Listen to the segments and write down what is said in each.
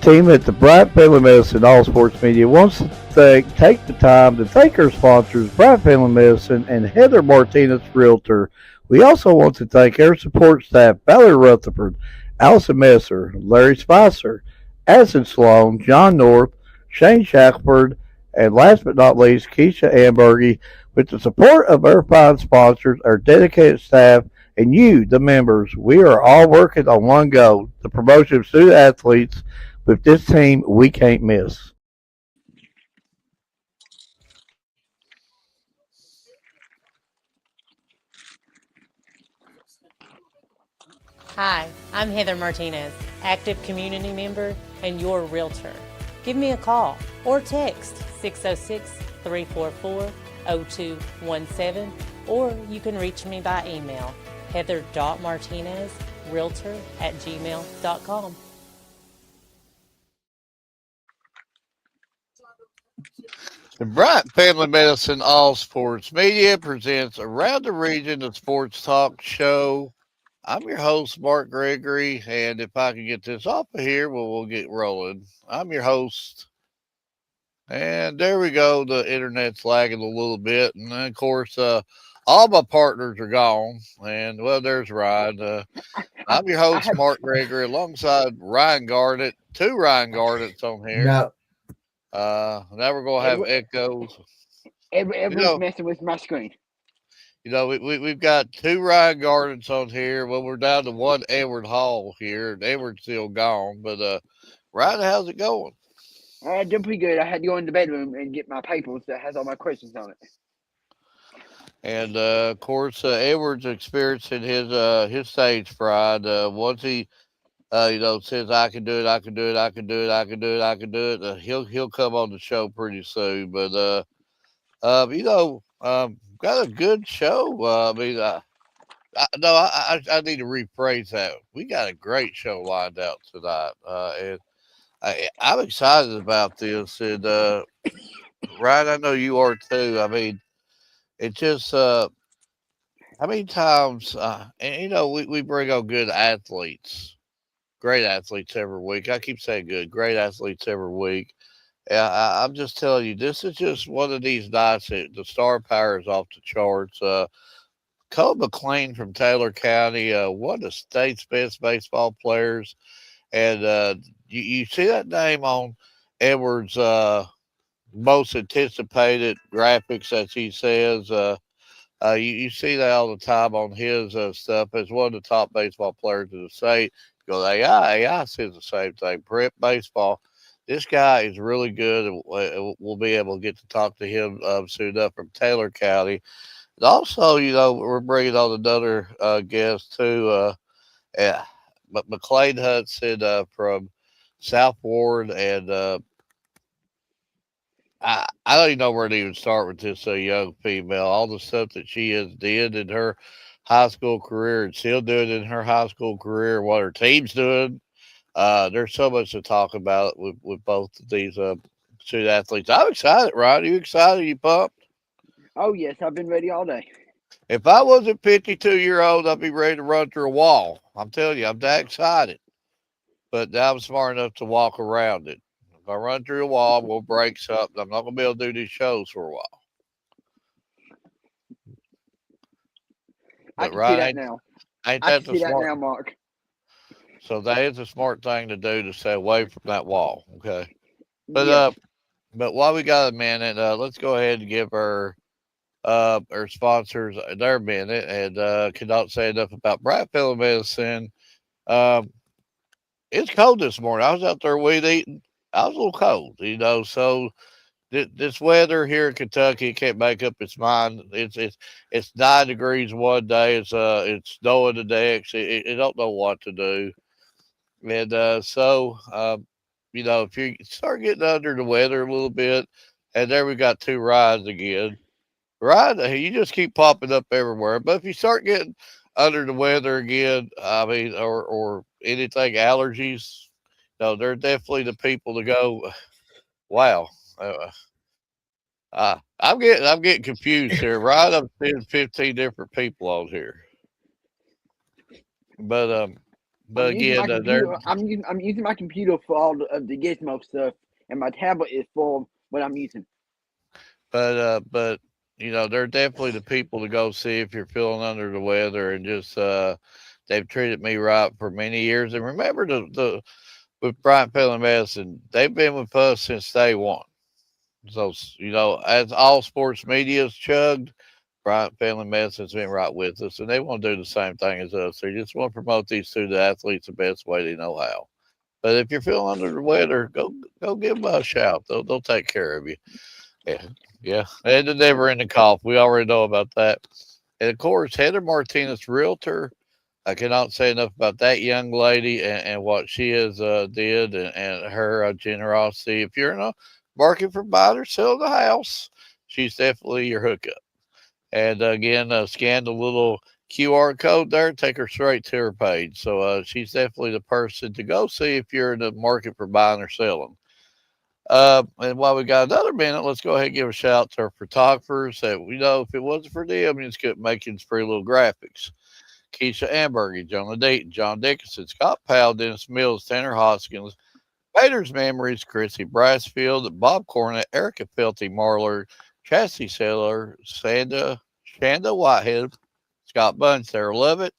team at the Bryant Family Medicine All Sports Media wants to take the time to thank our sponsors, Bryant Family Medicine and Heather Martinez Realtor. We also want to thank our support staff, Valerie Rutherford, Allison Messer, Larry Spicer, Addison Sloan, John North, Shane Shackelford, and last but not least, Keisha Ambergy. With the support of our fine sponsors, our dedicated staff, and you, the members, we are all working on one goal, the promotion of student athletes. With this team, we can't miss. Hi, I'm Heather Martinez, active community member and your realtor. Give me a call or text 606 344 0217, or you can reach me by email heather.martinezrealtor@gmail.com. The Bryant Family Medicine All Sports Media presents Around the Region, a sports talk show. I'm your host, Mark Gregory, and if I can get this off of here, we'll get rolling. I'm your host, and there we go. The internet's lagging a little bit, and of course, all my partners are gone, and well, there's Ryan. I'm your I host, had Mark Gregory, alongside Ryan Garnett, two Ryan Garnetts on here. No, Now we're gonna have Edward, echoes. You Edward's know, messing with my screen. we've got two Ryan Gardens on here. Well, we're down to one Edward Hall here, and Edward's still gone. But Ryan, how's it going? Doing pretty good. I had to go in the bedroom and get my papers that has all my questions on it. And of course, Edward's experiencing his stage fright. Once he says I can do it, I can do it, I can do it, I can do it, I can do it. He'll come on the show pretty soon. But got a good show. I need to rephrase that. We got a great show lined out tonight, and I'm excited about this. And Ryan, I know you are too. I mean, it just how many times, and we bring on good athletes, great athletes every week. I keep saying good, great athletes every week. I'm just telling you, this is just one of these nights that the star power is off the charts. Cole McLean from Taylor County, one of the state's best baseball players. And you see that name on Edwards' most anticipated graphics, as he says. You see that all the time on his stuff as one of the top baseball players in the state. You go, AI says the same thing. Prep baseball. This guy is really good, and we'll be able to get to talk to him soon enough from Taylor County. And also, we're bringing on another guest too. Yeah, but McLean Hudson from South Ward, and I don't even know where to even start with this young female. All the stuff that she has did in her high school career and still doing in her high school career, what her team's doing. There's so much to talk about with both of these student athletes. I'm excited, Ryan. Are you excited? Are you pumped? Oh yes, I've been ready all day. If I wasn't 52-year old, I'd be ready to run through a wall. I'm telling you, I'm that excited. But now I'm smart enough to walk around it. If I run through a wall, we'll break something. I'm not going to be able to do these shows for a while. I But can see that Ryan, now. ain't I that can the see that smart? now, Mark. So that is a smart thing to do to stay away from that wall. Okay. But Yes. but while we got a minute, let's go ahead and give our sponsors their minute, and cannot say enough about Bryant Family Medicine. Um, it's cold this morning. I was out there weed eating. I was a little cold, so this weather here in Kentucky can't make up its mind. It's 9 degrees one day. It's snowing the next. It don't know what to do. And if you start getting under the weather a little bit, and there we got two rides again. Right, you just keep popping up everywhere. But if you start getting under the weather again, I mean, or anything allergies, no, they're definitely the people to go. Wow, uh, I'm getting confused here. Right, I'm seeing 15 different people on here, but but again, they're I'm using my computer for all of the Gizmo stuff, and my tablet is for what I'm using. but they're definitely the people to go see if you're feeling under the weather, and just they've treated me right for many years. And remember, the with Bryant Family Medicine, they've been with us since day one. So as all sports media's chugged, Bryant Family Medicine's been right with us, and they want to do the same thing as us. They just want to promote these to the athletes the best way they know how. But if you're feeling under the weather, go give them a shout. They'll take care of you. Yeah, yeah. And the never ending cough. We already know about that. And of course, Heather Martinez, realtor. I cannot say enough about that young lady and what she has did, and her generosity. If you're in a market for buying or selling a house, she's definitely your hookup. And again, scan the little QR code there, take her straight to her page. So she's definitely the person to go see if you're in the market for buying or selling. And while we got another minute, let's go ahead and give a shout out to our photographers that we know if it wasn't for them, you just couldn't make these pretty little graphics. Keisha Ambergy, Jonah Deaton, John Dickinson, Scott Powell, Dennis Mills, Tanner Hoskins, Pater's Memories, Chrissy Brassfield, Bob Cornett, Erica Felty Marler, Chassie Seller, Shanda Whitehead, Scott Bunn, Sarah Lovett,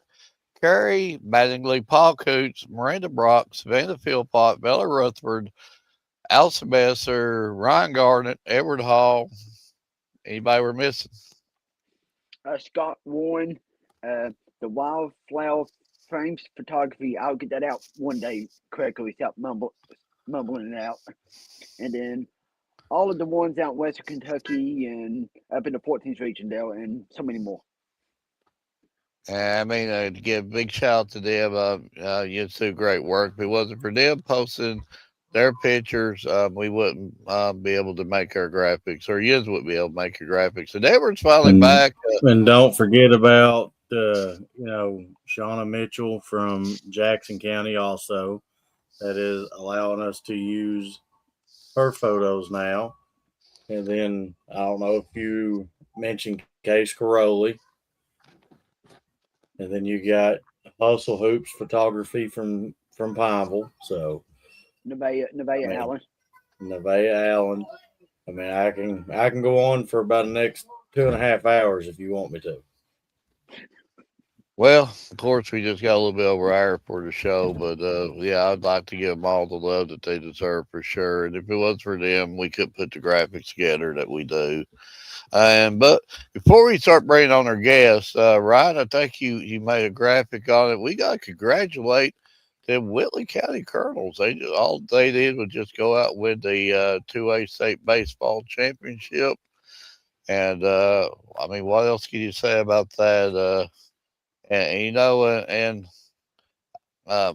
Carrie Mattingly, Paul Coots, Miranda Brock, Savannah Philpott, Bella Rutherford, Allison Besser, Ryan Garnett, Edward Hall. Anybody we're missing? Scott Warren, the Wildflower Frames Photography. I'll get that out one day correctly without mumbling it out. And then all of the ones out in Western Kentucky and up in the 14th region there, and so many more. I mean, to give a big shout out to them. You do great work. If it wasn't for them posting their pictures, we wouldn't be able to make our graphics, or you wouldn't be able to make your graphics. And Edward's finally And back. and don't forget about Shauna Mitchell from Jackson County also, that is allowing us to use her photos now. And then I don't know if you mentioned Case Caroli. And then you got Hustle Hoops Photography from Pineville. So Nevaeh Allen. Nevaeh Allen. I mean, I can go on for about the next 2.5 hours if you want me to. Well, of course, we just got a little bit over hour for the show, but yeah, I'd like to give them all the love that they deserve for sure. And if it was for them, we couldn't put the graphics together that we do. But before we start bringing on our guests, Ryan, I think you made a graphic on it. We got to congratulate the Whitley County Colonels. All they did was just go out and win the 2A state baseball championship. And I mean, what else can you say about that? And uh,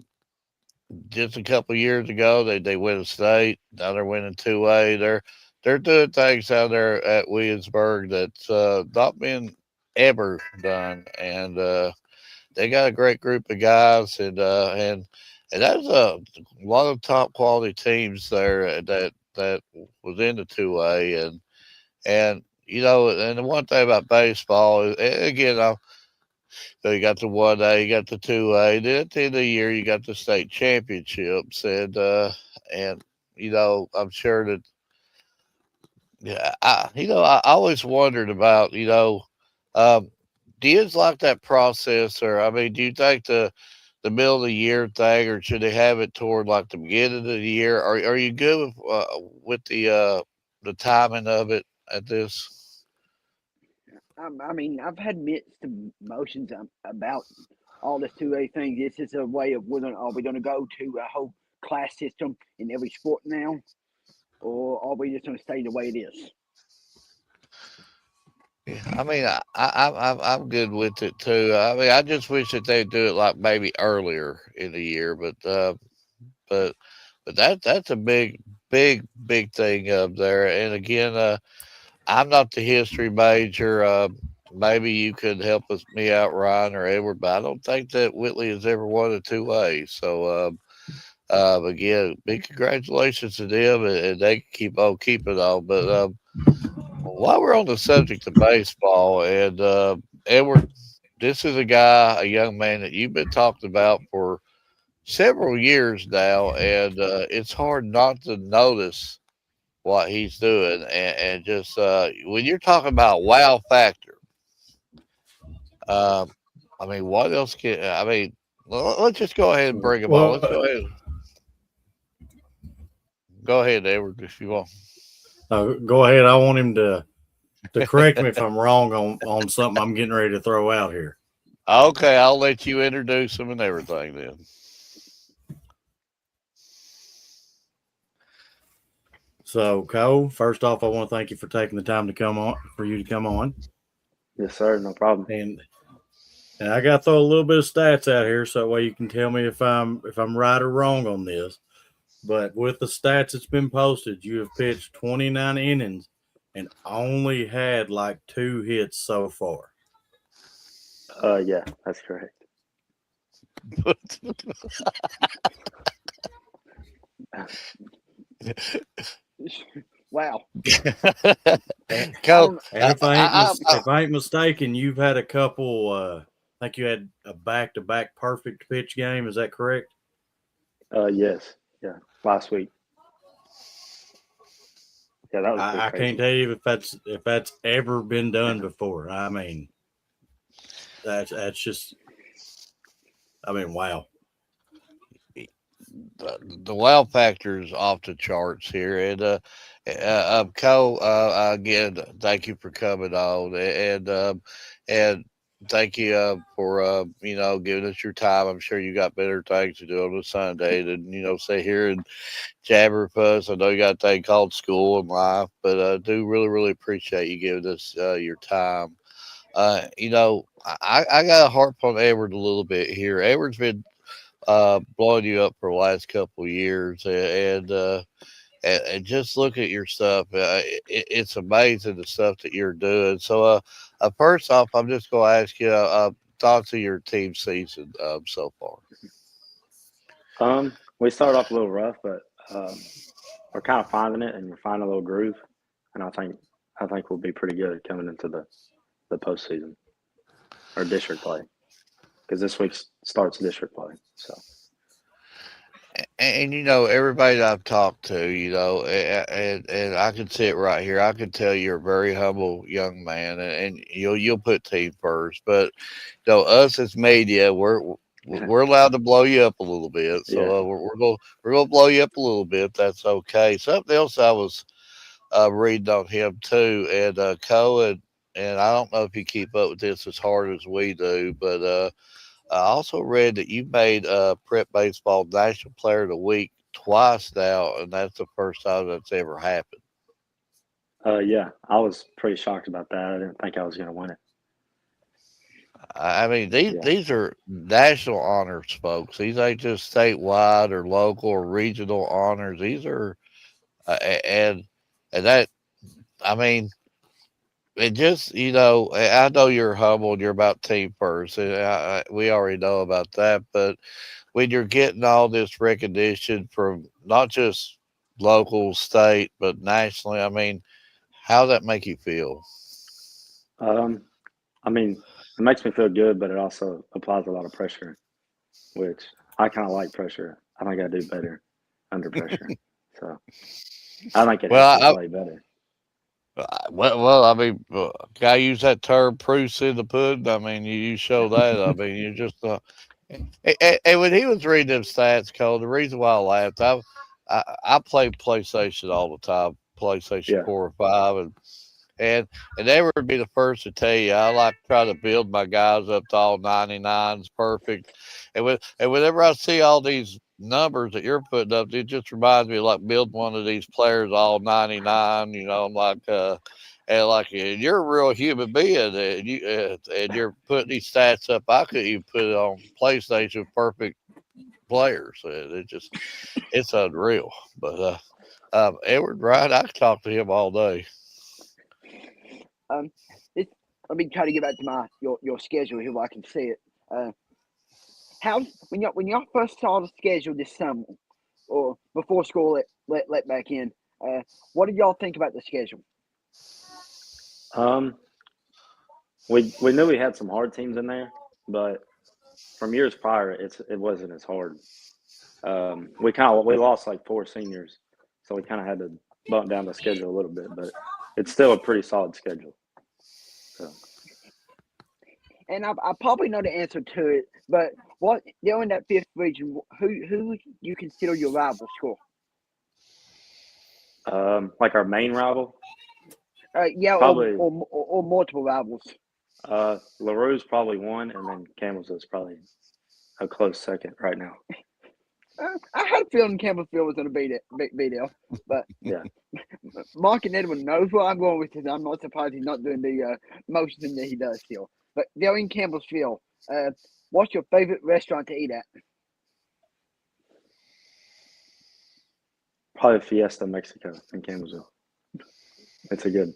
just a couple years ago, they win a state. Now they're winning 2A. They're doing things out there at Williamsburg that's not been ever done, and they got a great group of guys, and that's a lot of top quality teams there that was in the 2A, and and the one thing about baseball is, and again, so you got the 1A, you got the 2A. Then at the end of the year, you got the state championships, and I'm sure that, yeah, I always wondered about, um, do you like that process, or I mean, do you think the middle of the year thing, or should they have it toward like the beginning of the year? Are you good with the timing of it at this? I mean, I've had mixed emotions about all this 2A thing. This is a way of are we going to go to a whole class system in every sport now, or are we just going to stay the way it is? Yeah, I mean, I'm good with it too. I mean, I just wish that they'd do it like maybe earlier in the year, but that's a big thing up there. And again, I'm not the history major. Maybe you could help me out, Ryan or Edward, but I don't think that Whitley has ever won a 2A. So again, big congratulations to them, and they can keep on keeping on. But while we're on the subject of baseball, and Edward, this is a young man that you've been talking about for several years now, and it's hard not to notice what he's doing. And just when you're talking about wow factor, uh, I mean, what else can I mean? Let's just go ahead and bring him on. Let's Well, go ahead. Go ahead, Edward, if you want. go ahead. I want him to correct me if I'm wrong on something I'm getting ready to throw out here. Okay, I'll let you introduce him and everything then. So, Cole, first off, I want to thank you for taking the time to come on, for you to come on. Yes, sir. No problem. And I got to throw a little bit of stats out here so that way you can tell me if I'm right or wrong on this. But with the stats that's been posted, you have pitched 29 innings and only had like 2 hits so far. Yeah, that's correct. Wow. Go. And if I ain't mistaken, you've had a couple. I think you had a back-to-back perfect pitch game. Is that correct? Yes. Yeah. Last week. Yeah, that was pretty I crazy. can't tell you if that's ever been done before. I mean, that's just. I mean, wow. The wow factor is off the charts here, and Cole, again, thank you for coming on, and thank you for giving us your time. I'm sure you got better things to do on a Sunday than sit here and jabber with us. I know you got a thing called school and life, but I do really really appreciate you giving us your time. I got to harp on Edward a little bit here. Edward's been blowing you up for the last couple of years, and just look at your stuff. It's amazing the stuff that you're doing. So, first off, I'm just going to ask you thoughts of your team season so far. We started off a little rough, but we're kind of finding it, and we're finding a little groove. And I think we'll be pretty good coming into the postseason or district play, because this week starts district play. So And everybody that I've talked to, and I can see it right here. I can tell you're a very humble young man, and you'll put team first. But us as media, we're allowed to blow you up a little bit. So yeah, we're gonna blow you up a little bit. That's okay. Something else I was reading on him too, and Cohen. And I don't know if you keep up with this as hard as we do, but I also read that you made Prep Baseball National Player of the Week twice now, and that's the first time that's ever happened. yeah, I was pretty shocked about that. I didn't think I was going to win it. I mean, these Yeah, these are national honors, folks. These ain't just statewide or local or regional honors. These are and that I mean, it just I know you're humble and you're about team first, and we already know about that. But when you're getting all this recognition from not just local, state, but nationally, I mean, how does that make you feel? um, I mean, it makes me feel good, but it also applies a lot of pressure, which I kind of like pressure. I think I do better under pressure. So I think it helps me Well, play better. I mean, can I use that term "proofs in the pudding"? I mean, you show that. I mean, you just and when he was reading them stats, Cole, the reason why I laughed, I play PlayStation all the time, PlayStation Yeah. 4 or 5, and they would be the first to tell you I like to try to build my guys up to all 99s perfect. And whenever I see all these numbers that you're putting up, it just reminds me of like building one of these players all 99. I'm like and you're a real human being, and you're putting these stats up. I couldn't even put it on PlayStation perfect players. It's unreal. But Edward Wright, I could talk to him all day. Um, this, let me try to get back to your schedule here where I can see it. How when y'all first saw the schedule this summer or before school let back in, what did y'all think about the schedule? Um, we knew we had some hard teams in there, but from years prior, it wasn't as hard. We lost like 4 seniors, so we kind of had to bump down the schedule a little bit, but it's still a pretty solid schedule. So. And I probably know the answer to it, but what during that fifth region, who you consider your rival school? Like our main rival? Yeah, Probably or multiple rivals. LaRue's probably one, and then Campbell's is probably a close second right now. I had a feeling Campbellsville was going to beat it, but Yeah. Mark and Edwin knows where I'm going with this. I'm not surprised he's not doing the motion that he does still. But they're in Campbellsville. What's your favorite restaurant to eat at? Probably Fiesta Mexico in Campbellsville. It's good.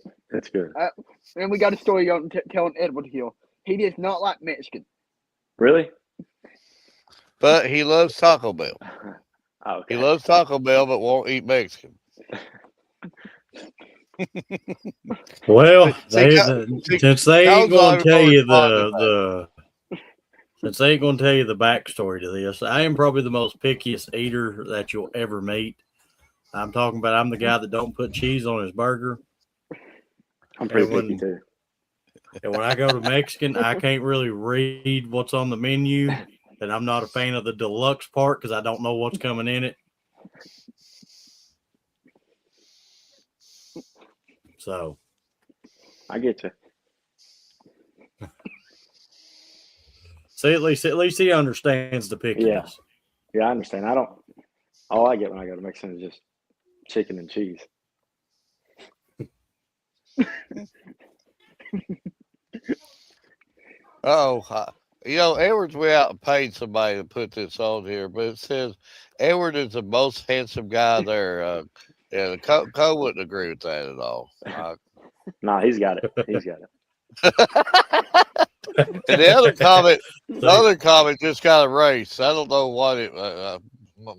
And we got a story on telling Edward here. He does not like Mexican. Really? But he loves Taco Bell. Oh, okay. He loves Taco Bell, but won't eat Mexican. Well, See, since they ain't going to tell you the since they ain't going to tell you the backstory to this, I am probably the most pickiest eater that you'll ever meet. I'm talking about I'm the guy that don't put cheese on his burger. I'm pretty picky too. And when I go to Mexican, I can't really read what's on the menu, and I'm not a fan of the deluxe part because I don't know what's coming in it. So, I get you. See, at least he understands the pickiness. Yeah, I understand. All I get when I go to Mexican is just chicken and cheese. Edwards went out and paid somebody to put this on here, but it says Edward is the most handsome guy there. Cole wouldn't agree with that at all. Nah, he's got it. He's got it. And the other comment just got erased. I don't know what it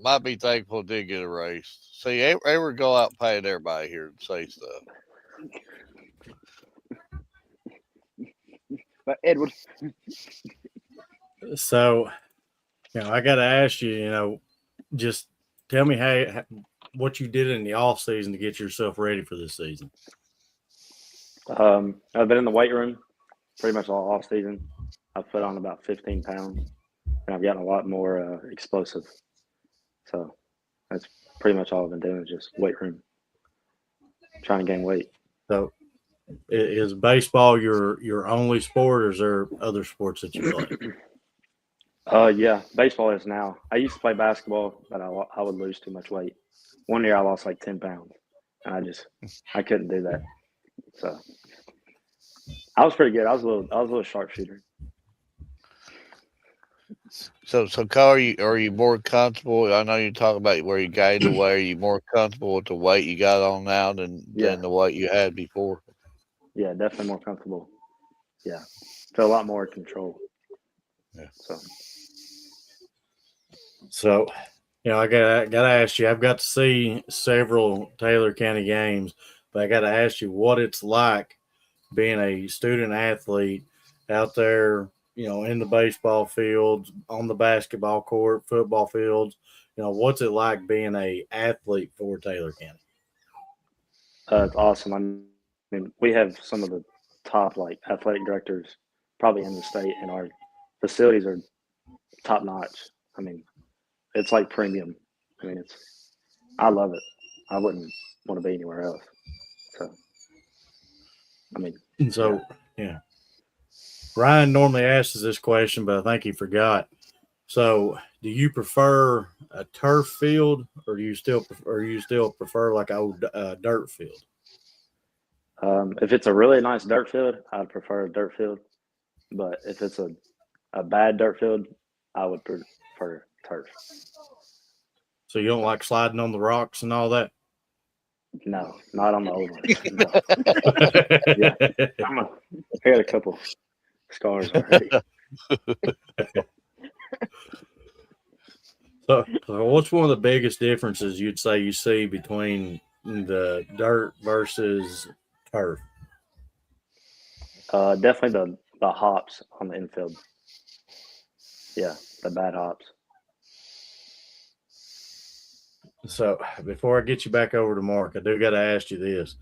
might be thankful it did get erased. See, Edward go out paying everybody here and say stuff. But Edward. So, I got to ask you, just tell me what you did in the off season to get yourself ready for this season. I've been in the weight room pretty much all off season. I've put on about 15 pounds, and I've gotten a lot more explosive. So that's pretty much all I've been doing is just weight room, trying to gain weight. So is baseball your only sport, or is there other sports that you play? Yeah, baseball is now. I used to play basketball, but I would lose too much weight. One year I lost like 10 pounds, and I couldn't do that. So I was pretty good. I was a little sharpshooter. So Kyle, are you more comfortable? I know you talk about where you gained the weight. Are you more comfortable with the weight you got on now than the weight you had before? Yeah, definitely more comfortable. Yeah, feel a lot more in control. Yeah. So I gotta ask you. I've got to see several Taylor County games, but I gotta ask you what it's like being a student athlete out there. In the baseball fields, on the basketball court, football fields. What's it like being a athlete for Taylor County? It's awesome. I mean, we have some of the top athletic directors probably in the state, and our facilities are top notch. I mean, it's like premium. I mean, I love it. I wouldn't want to be anywhere else. So, I mean, yeah. Ryan normally asks this question, but I think he forgot. So, do you prefer a turf field, or do you still prefer like a old dirt field? If it's a really nice dirt field, I'd prefer a dirt field. But if it's a bad dirt field, I would prefer turf. So you don't like sliding on the rocks and all that? No, not on the old ones. No. Yeah, I got a couple scars already. So what's one of the biggest differences you'd say you see between the dirt versus turf? Definitely the hops on the infield. Yeah, the bad hops. So before I get you back over to Mark, I do got to ask you this.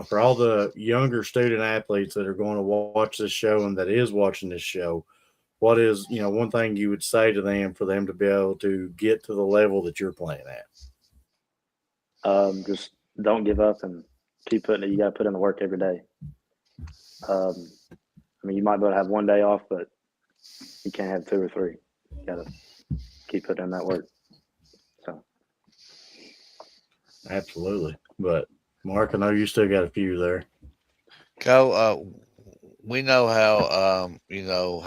For all the younger student athletes that are going to watch this show and that is watching this show, what is, one thing you would say to them for them to be able to get to the level that you're playing at? Just don't give up and keep putting it. You got to put in the work every day. You might be able to have one day off, but you can't have 2 or 3. You got to keep putting in that work. So, absolutely. But Mark, I know you still got a few there. Go. We know how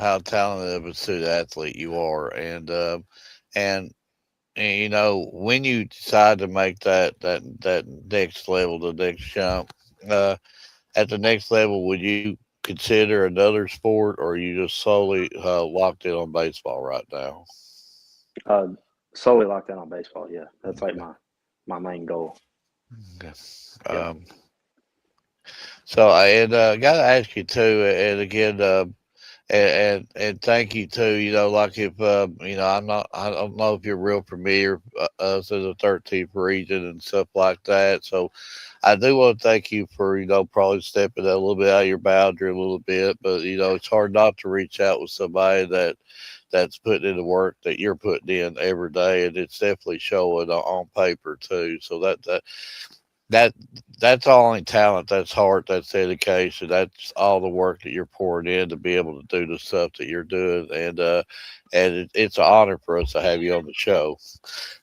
how talented of a student athlete you are, and when you decide to make that next level, the next jump, at the next level, would you consider another sport, or are you just solely locked in on baseball right now? Solely locked in on baseball. Yeah, that's like my main goal. Okay. Yeah. So I got to ask you too, and again, and thank you too. Like if I don't know if you're real familiar us as a 13th region and stuff like that. So I do want to thank you for probably stepping a little bit out of your boundary a little bit, but it's hard not to reach out with somebody that's putting in the work that you're putting in every day, and it's definitely showing on paper too. So that's all only talent, that's heart, that's dedication, that's all the work that you're pouring in to be able to do the stuff that you're doing, and it's an honor for us to have you on the show.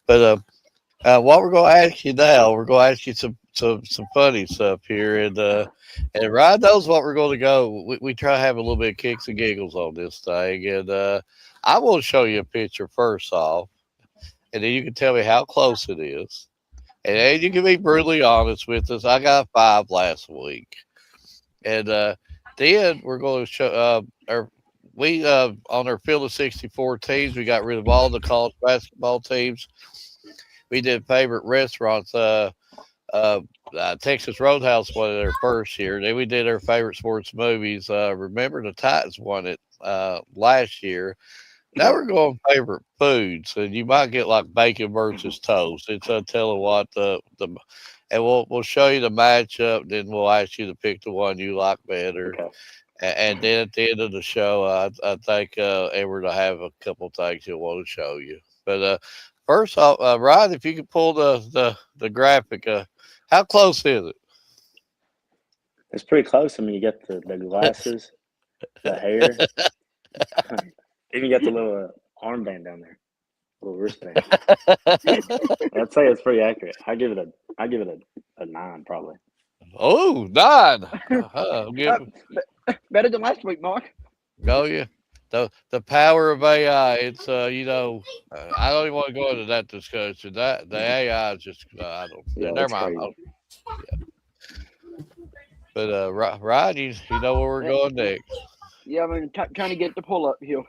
But what we're going to ask you now, we're going to ask you some funny stuff here, and Ryan knows what we're going to go. We try to have a little bit of kicks and giggles on this thing, and I will show you a picture first off, and then you can tell me how close it is. And then you can be brutally honest with us. I got 5 last week. And then we're going to show, on our field of 64 teams, we got rid of all the college basketball teams. We did favorite restaurants. Texas Roadhouse won it their first year. Then we did our favorite sports movies. Remember the Titans won it last year. Now we're going favorite foods, and you might get like bacon versus toast. It's telling what and we'll show you the matchup. Then we'll ask you to pick the one you like better. Okay. And then at the end of the show, I think Edward will have a couple things he'll want to show you. But first off, Ryan, if you could pull the graphic, how close is it? It's pretty close. You get the glasses, the hair. Even got the little armband down there, little wristband. I'd say it's pretty accurate. I give it a 9 probably. Oh, 9. Better than last week, Mark. Oh yeah, the power of AI. It's I don't even want to go into that discussion. That the AI is just I don't. Yeah, Never mind. Yeah. But Ryan, you know where we're going next. Yeah, trying to get the pull up here.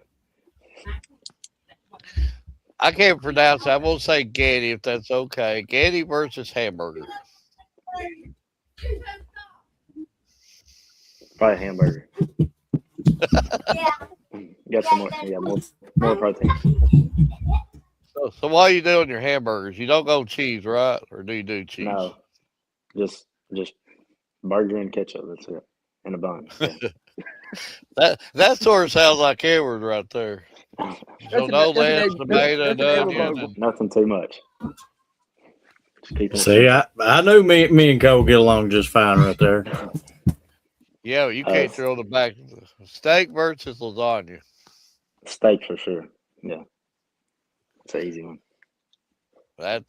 I can't pronounce it. I won't say Getty if that's okay. Getty versus hamburger. Probably hamburger. Got some more protein. So what do you do on your hamburgers? You don't go cheese, right? Or do you do cheese? No, just burger and ketchup. That's it, and a bun. Yeah. that sort of sounds like Edward right there. So no less tomato, onion. Nothing too much. See, I knew me and Cole get along just fine right there. Yeah, you can't throw the back. Steak versus lasagna. Steak for sure. Yeah, it's an easy one. That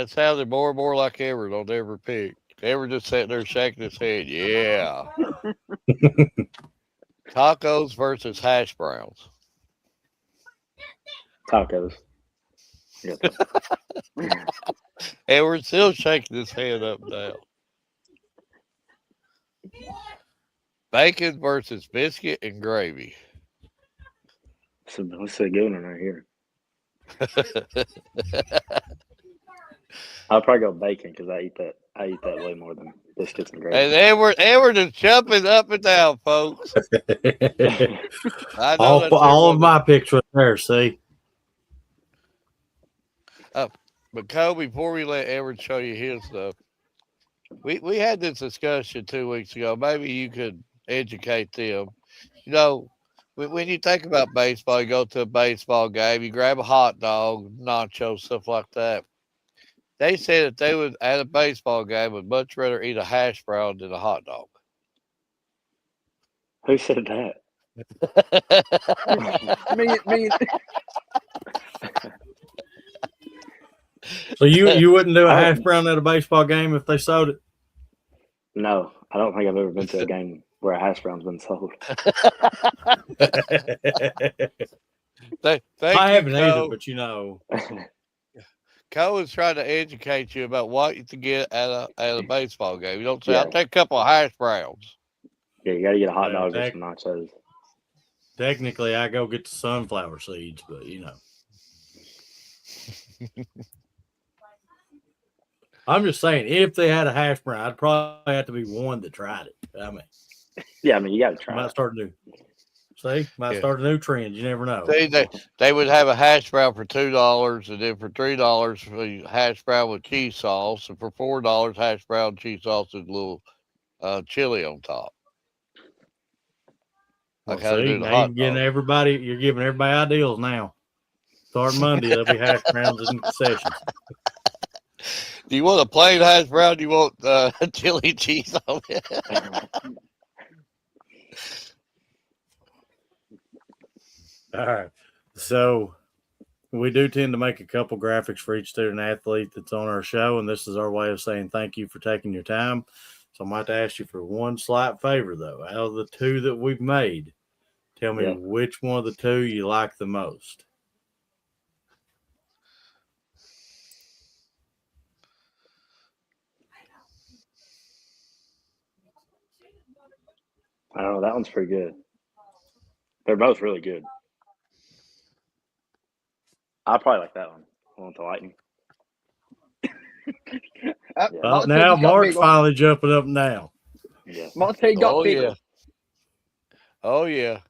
sounded more and more like Edward on every pick. Edward just sitting there shaking his head. Yeah. Tacos versus hash browns. Tacos. Yeah. And we're still shaking his head up and down. Bacon versus biscuit and gravy. So let's a good one right here. I'll probably go bacon because I eat that way more than biscuits and gravy. And Edward is jumping up and down, folks. all of my picks right there. See. But Cole, before we let Edward show you his stuff, we had this discussion 2 weeks ago. Maybe you could educate them. You know, when you think about baseball, you go to a baseball game, you grab a hot dog, nachos, stuff like that. They said that they would at a baseball game would much rather eat a hash brown than a hot dog. Who said that? Me, So you wouldn't do a I hash don't. brown at a baseball game if they sold it? No, I don't think I've ever been to a game where a hash brown's been sold. Thank I you, haven't either, Cole. but Cole is trying to educate you about what you can get at a baseball game. You don't say, Yeah, I'll take a couple of hash browns. yeah, you got to get a hot well, dog or some nachos. technically I go get the sunflower seeds, but I'm just saying if they had a hash brown, I'd probably have to be one that tried it. I mean, Yeah, I mean, you got to I try might it. start a new Yeah. start a new trend. You never know. They would have a hash brown for $2, and then for $3 for the hash brown with cheese sauce, and for $4 hash brown cheese sauce with a little chili on top, Well, like how they see, do the now you're hot giving dog. everybody ideals now. Starting Monday, there'll be hash browns in concessions. Do you want a plain hash brown? Do you want chili cheese on it? All right. So we do tend to make a couple graphics for each student athlete that's on our show, and this is our way of saying thank you for taking your time. So I might ask you for one slight favor, though. Out of the two that we've made, tell me Yeah. which one of the two you like the most. I don't know. That one's pretty good. They're both really good. I probably like that one. I want the lightning. Yeah. Well, Montez now got Mark's big on. finally jumping up now. Yeah. Montez got Oh bigger. yeah, oh yeah.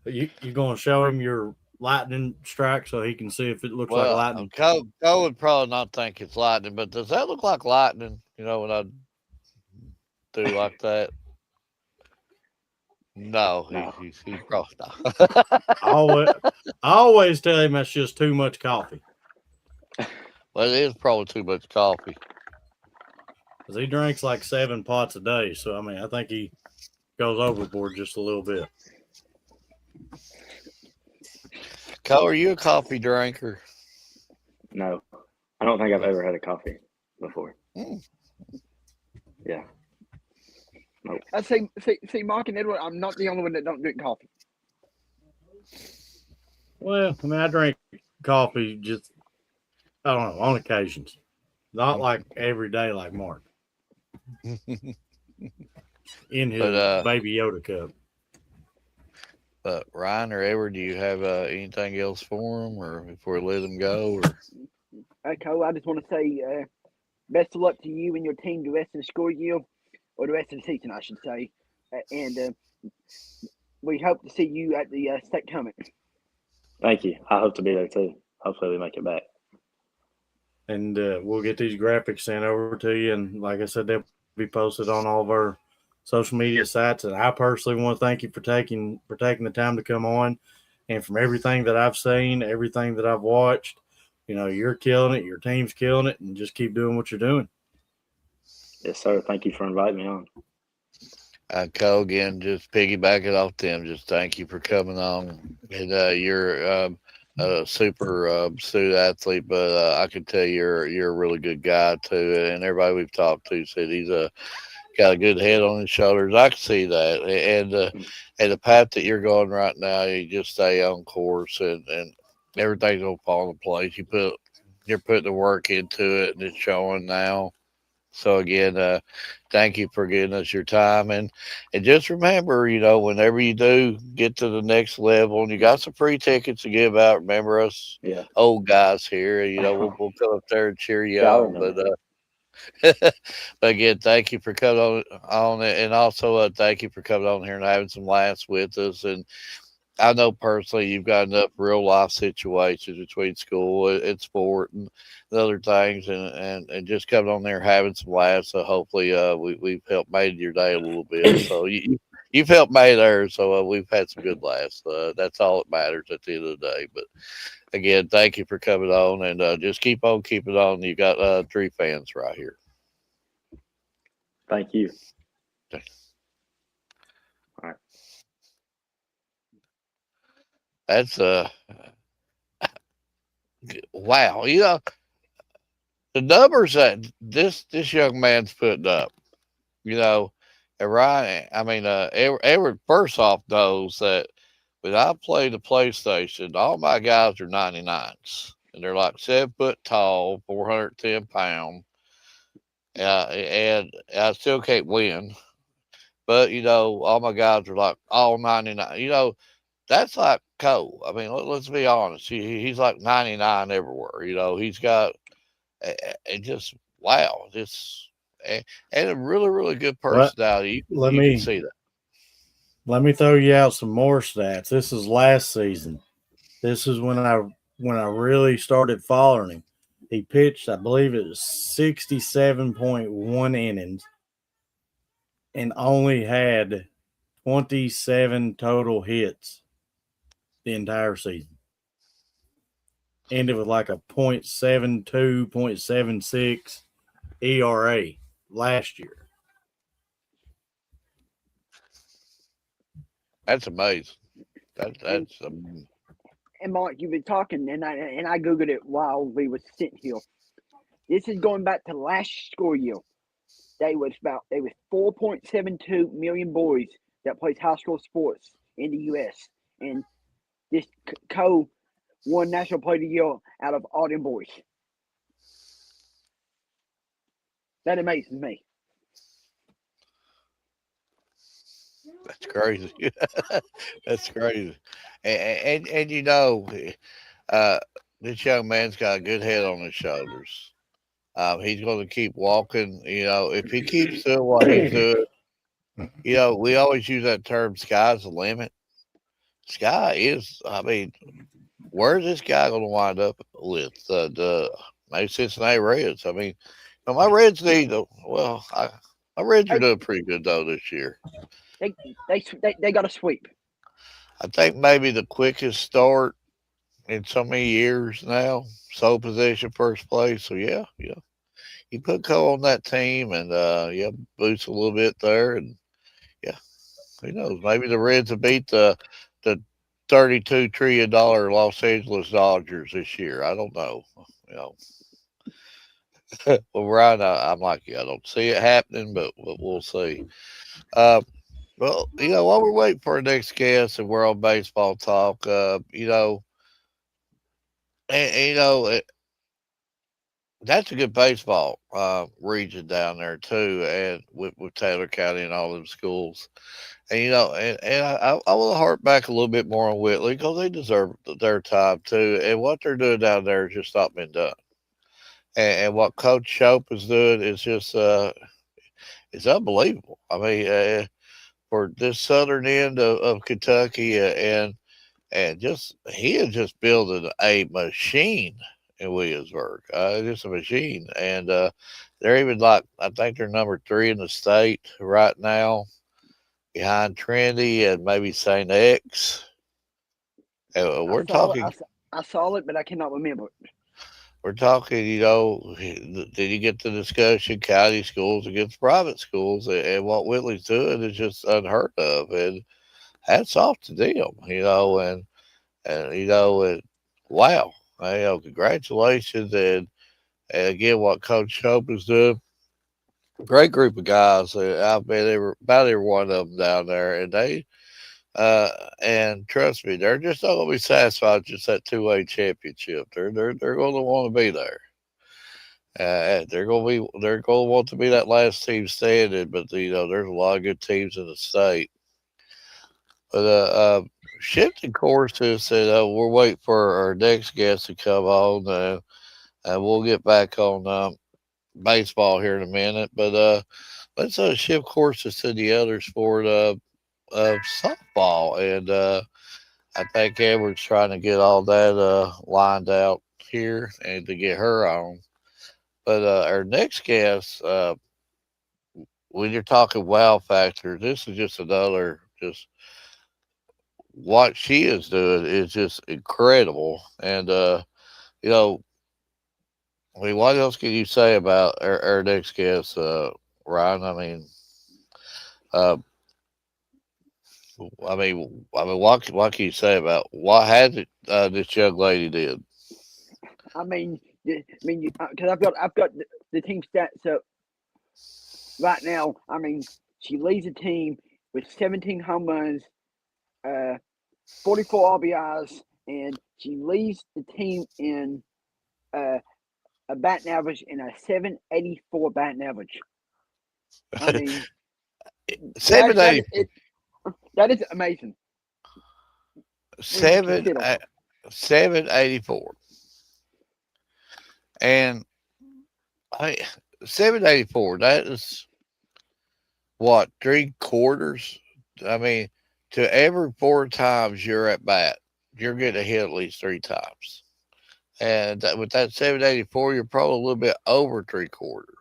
You going to show him your lightning strike so he can see if it looks like Well, lightning? Cole would probably not think it's lightning, but does that look like lightning? When I do like that. No, No. he's probably not. I always tell him that's just too much coffee Well, it is probably too much coffee. because he drinks like 7 pots a day. So I mean, I think he goes overboard just a little bit. Cole, are you a coffee drinker? No. I don't think I've ever had a coffee before. Mm. Yeah. Nope. I see, Mark and Edward. I'm not the only one that don't drink coffee. Well, I mean, I drink coffee just I don't know on occasions, not like every day like Mark in his But baby Yoda cup. Ryan or Edward, do you have anything else for them, or before we let them go? Or Cole, I just want to say best of luck to you and your team the rest of the school year, or the rest of the season, I should say. And we hope to see you at the state tournament. Thank you. I hope to be there too. Hopefully we make it back. And we'll get these graphics sent over to you. And like I said, they'll be posted on all of our social media sites. And I personally want to thank you for taking the time to come on. And from everything that I've seen, everything that I've watched, you're killing it. Your team's killing it, and just keep doing what you're doing. Yes, sir. Thank you for inviting me on. Cole, again, just piggybacking off them, just thank you for coming on. And you're a super student athlete, but I can tell you're a really good guy too. And everybody we've talked to said he's got a good head on his shoulders. I can see that, and the path that you're going right now, you just stay on course, and everything's gonna fall into place. You're putting the work into it, and it's showing now. So again, thank you for giving us your time, and just remember, whenever you do get to the next level, and you got some free tickets to give out, remember us Yeah. old guys here. We'll come up there and cheer you Yeah, I on. remember. But again, thank you for coming on it, and also thank you for coming on here and having some laughs with us. And I know personally you've got enough real life situations between school and sport and other things, and just coming on there having some laughs. So hopefully, we've helped made your day a little bit. So you've helped made ours. So we've had some good laughs. That's all that matters at the end of the day. But again, thank you for coming on, and just keep on keeping on. You got three fans right here. Thank you. All right. That's wow. The numbers that this young man's putting up. You know, and Ryan, I mean, Edward first off knows that when I play the PlayStation, all my guys are 99s. And they're like 7 foot tall, 410 pounds. And I still can't win. But, all my guys are like all 99. That's like Cole. I mean, let's be honest. He's like 99 everywhere. He's got, and just, wow. And a really, really good Let personality. let You can me see that. let me throw you out some more stats. This is last season. This is when I really started following him. He pitched, I believe it was 67.1 innings and only had 27 total hits the entire season. Ended with like a .72, .76 ERA last year. That's amazing. And, That's and Mark, you've been talking, and I googled it while we were sitting here. This is going back to last school year. There was 4.72 million boys that plays high school sports in the U.S. And this Co won National Player of the Year out of all them boys. That amazes me. that's crazy. That's crazy. And uh, this young man's got a good head on his shoulders. He's going to keep walking. If he keeps doing what he's doing, we always use that term, "sky's the limit." Sky is. I mean, where's this guy going to wind up with the maybe Cincinnati Reds? I mean, my Reds need. Well, my Reds are Hey, doing pretty good though this year. they got a sweep. I think maybe the quickest start in so many years now. Sole position, first place. So yeah. You put Cole on that team, and yeah, boost a little bit there, and yeah, who knows? Maybe the Reds will beat the $32 trillion Los Angeles Dodgers this year. I don't know. You know, well, Ryan, I'm like you. I don't see it happening, but we'll see. Uh, well, while we're waiting for our next guest and we're on baseball talk, and that's a good baseball region down there too, and with Taylor County and all them schools. And I want to harp back a little bit more on Whitley because they deserve their time too. And what they're doing down there has just not been done. And what Coach Shope is doing is just it's unbelievable. I mean, for this southern end of Kentucky, and just he is just building a machine in Williamsburg. Just a machine, and they're even like I think they're number three in the state right now, behind Trinity and maybe Saint X. I We're saw it. talking. I saw it, but I cannot remember it. We're talking. Did you get the discussion? County schools against private schools, and what Whitley's doing is just unheard of. And hats off to them. And wow. Congratulations, and again, what Coach Hope is doing. Great group of guys. I've been about every one of them down there, and and trust me, they're just not going to be satisfied with just that two-way championship. They're going to want to be there. They're going to want to be that last team standing. But there's a lot of good teams in the state. But shifting courses, and we're waiting for our next guest to come on, and we'll get back on baseball here in a minute. But let's shift courses to the other sport of softball. And I think Edward's trying to get all that lined out here and to get her on. But our next guest, when you're talking wow factor, this is just another just what she is doing is just incredible. And you know, I mean, what else can you say about our next guest, Ryan? Uh, what can you say about what has it, this young lady did? I mean, because I've got the team stats up right now. I mean, she leads the team with 17 home runs, uh, 44 RBIs, and she leads the team in uh, a batting average in a 784 batting average. I mean, seven that eighty it that is amazing when you seven consider. 784, and I 784. That is what 3 quarters. I mean, to every 4 times you're at bat, you're going to hit at least 3 times. And with that 784, you're probably a little bit over 3 quarters.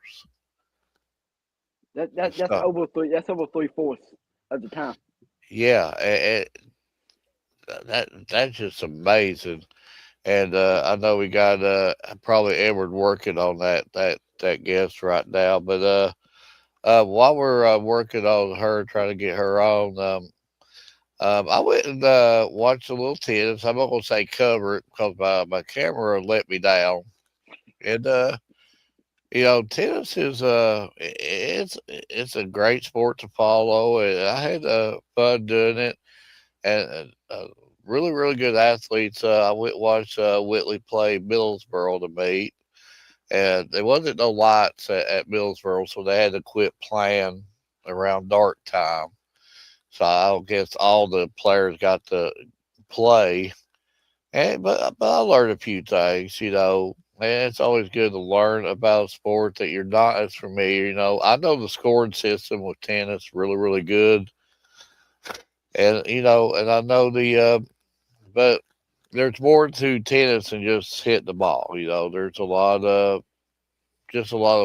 That's So, over three. That's over 3/4 of the time. yeah, that's just amazing. And I know we got probably Edward working on that guest right now. But while we're working on her, trying to get her on, I went and watched a little tennis. I'm not gonna say cover it because my camera let me down. And tennis is it's a great sport to follow, and I had fun doing it. And really really good athletes. I went and watched Whitley play Middlesboro to meet, and there wasn't no lights at Middlesboro, so they had to quit playing around dark time. So I guess all the players got to play, and but I learned a few things. And it's always good to learn about a sport that you're not as familiar. I know the scoring system with tennis really really good, and and I know but there's more to tennis than just hitting the ball. There's a lot of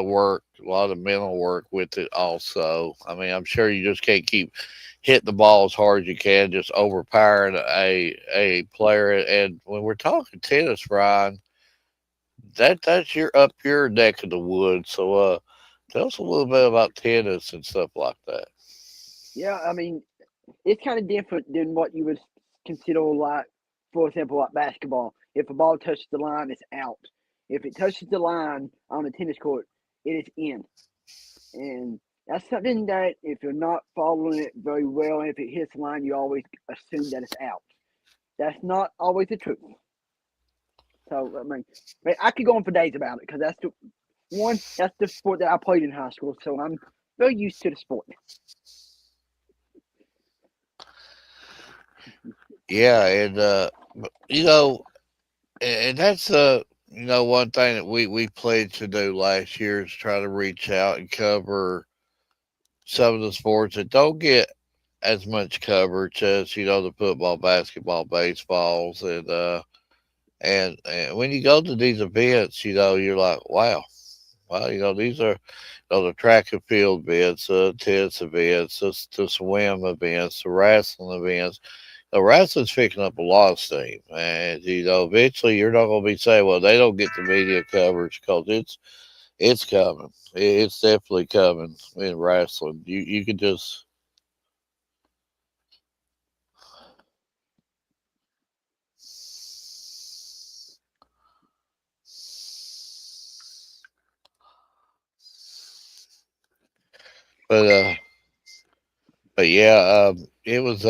work, a lot of mental work with it also. I mean, I'm sure you just can't keep hitting the ball as hard as you can, just overpowering a player. And when we're talking tennis, Ryan, that's your up your neck of the woods. So tell us a little bit about tennis and stuff like that. Yeah, I mean, it's kind of different than what you would consider like, for example, like basketball. If a ball touches the line, it's out. If it touches the line on the tennis court, it is in. And that's something that if you're not following it very well, if it hits the line, you always assume that it's out. That's not always the truth. So I could go on for days about it because that's the sport that I played in high school, so I'm very used to the sport. Yeah, and and that's one thing that we pledged to do last year is try to reach out and cover some of the sports that don't get as much coverage as the football, basketball, baseballs, and when you go to these events, you're like, wow, these are the track and field events, tennis events, the swim events, the wrestling events. The wrestling's picking up a lot of steam, and eventually you're not going to be saying, well, they don't get the media coverage because it's coming. It's definitely coming in wrestling. You can just but yeah, it was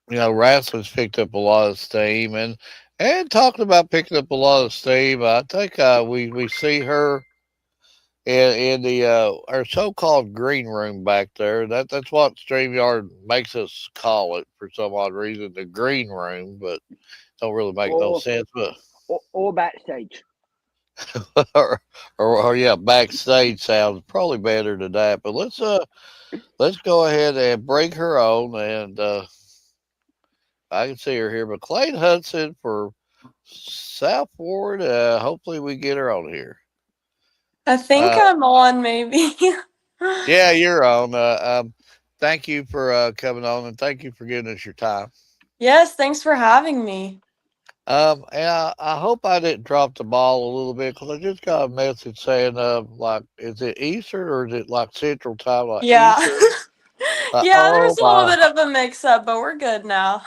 wrestling's picked up a lot of steam, and talking about picking up a lot of steam, I think we see her in the our so-called green room back there. That's what StreamYard makes us call it for some odd reason, the green room, but don't really make no Or sense. But or backstage. or yeah, backstage sounds probably better than that. But let's go ahead and bring her on, and I can see her here. McLean Hudson for South Ward. Hopefully we get her on here. I think Uh, I'm on, maybe. yeah, you're on. Thank you for coming on, and thank you for giving us your time. Yes, thanks for having me. And I hope I didn't drop the ball a little bit because I just got a message saying, like, is it Eastern or is it like Central Time, like Yeah. Eastern? Yeah, there Oh was a little my, bit of a mix up, but we're good now.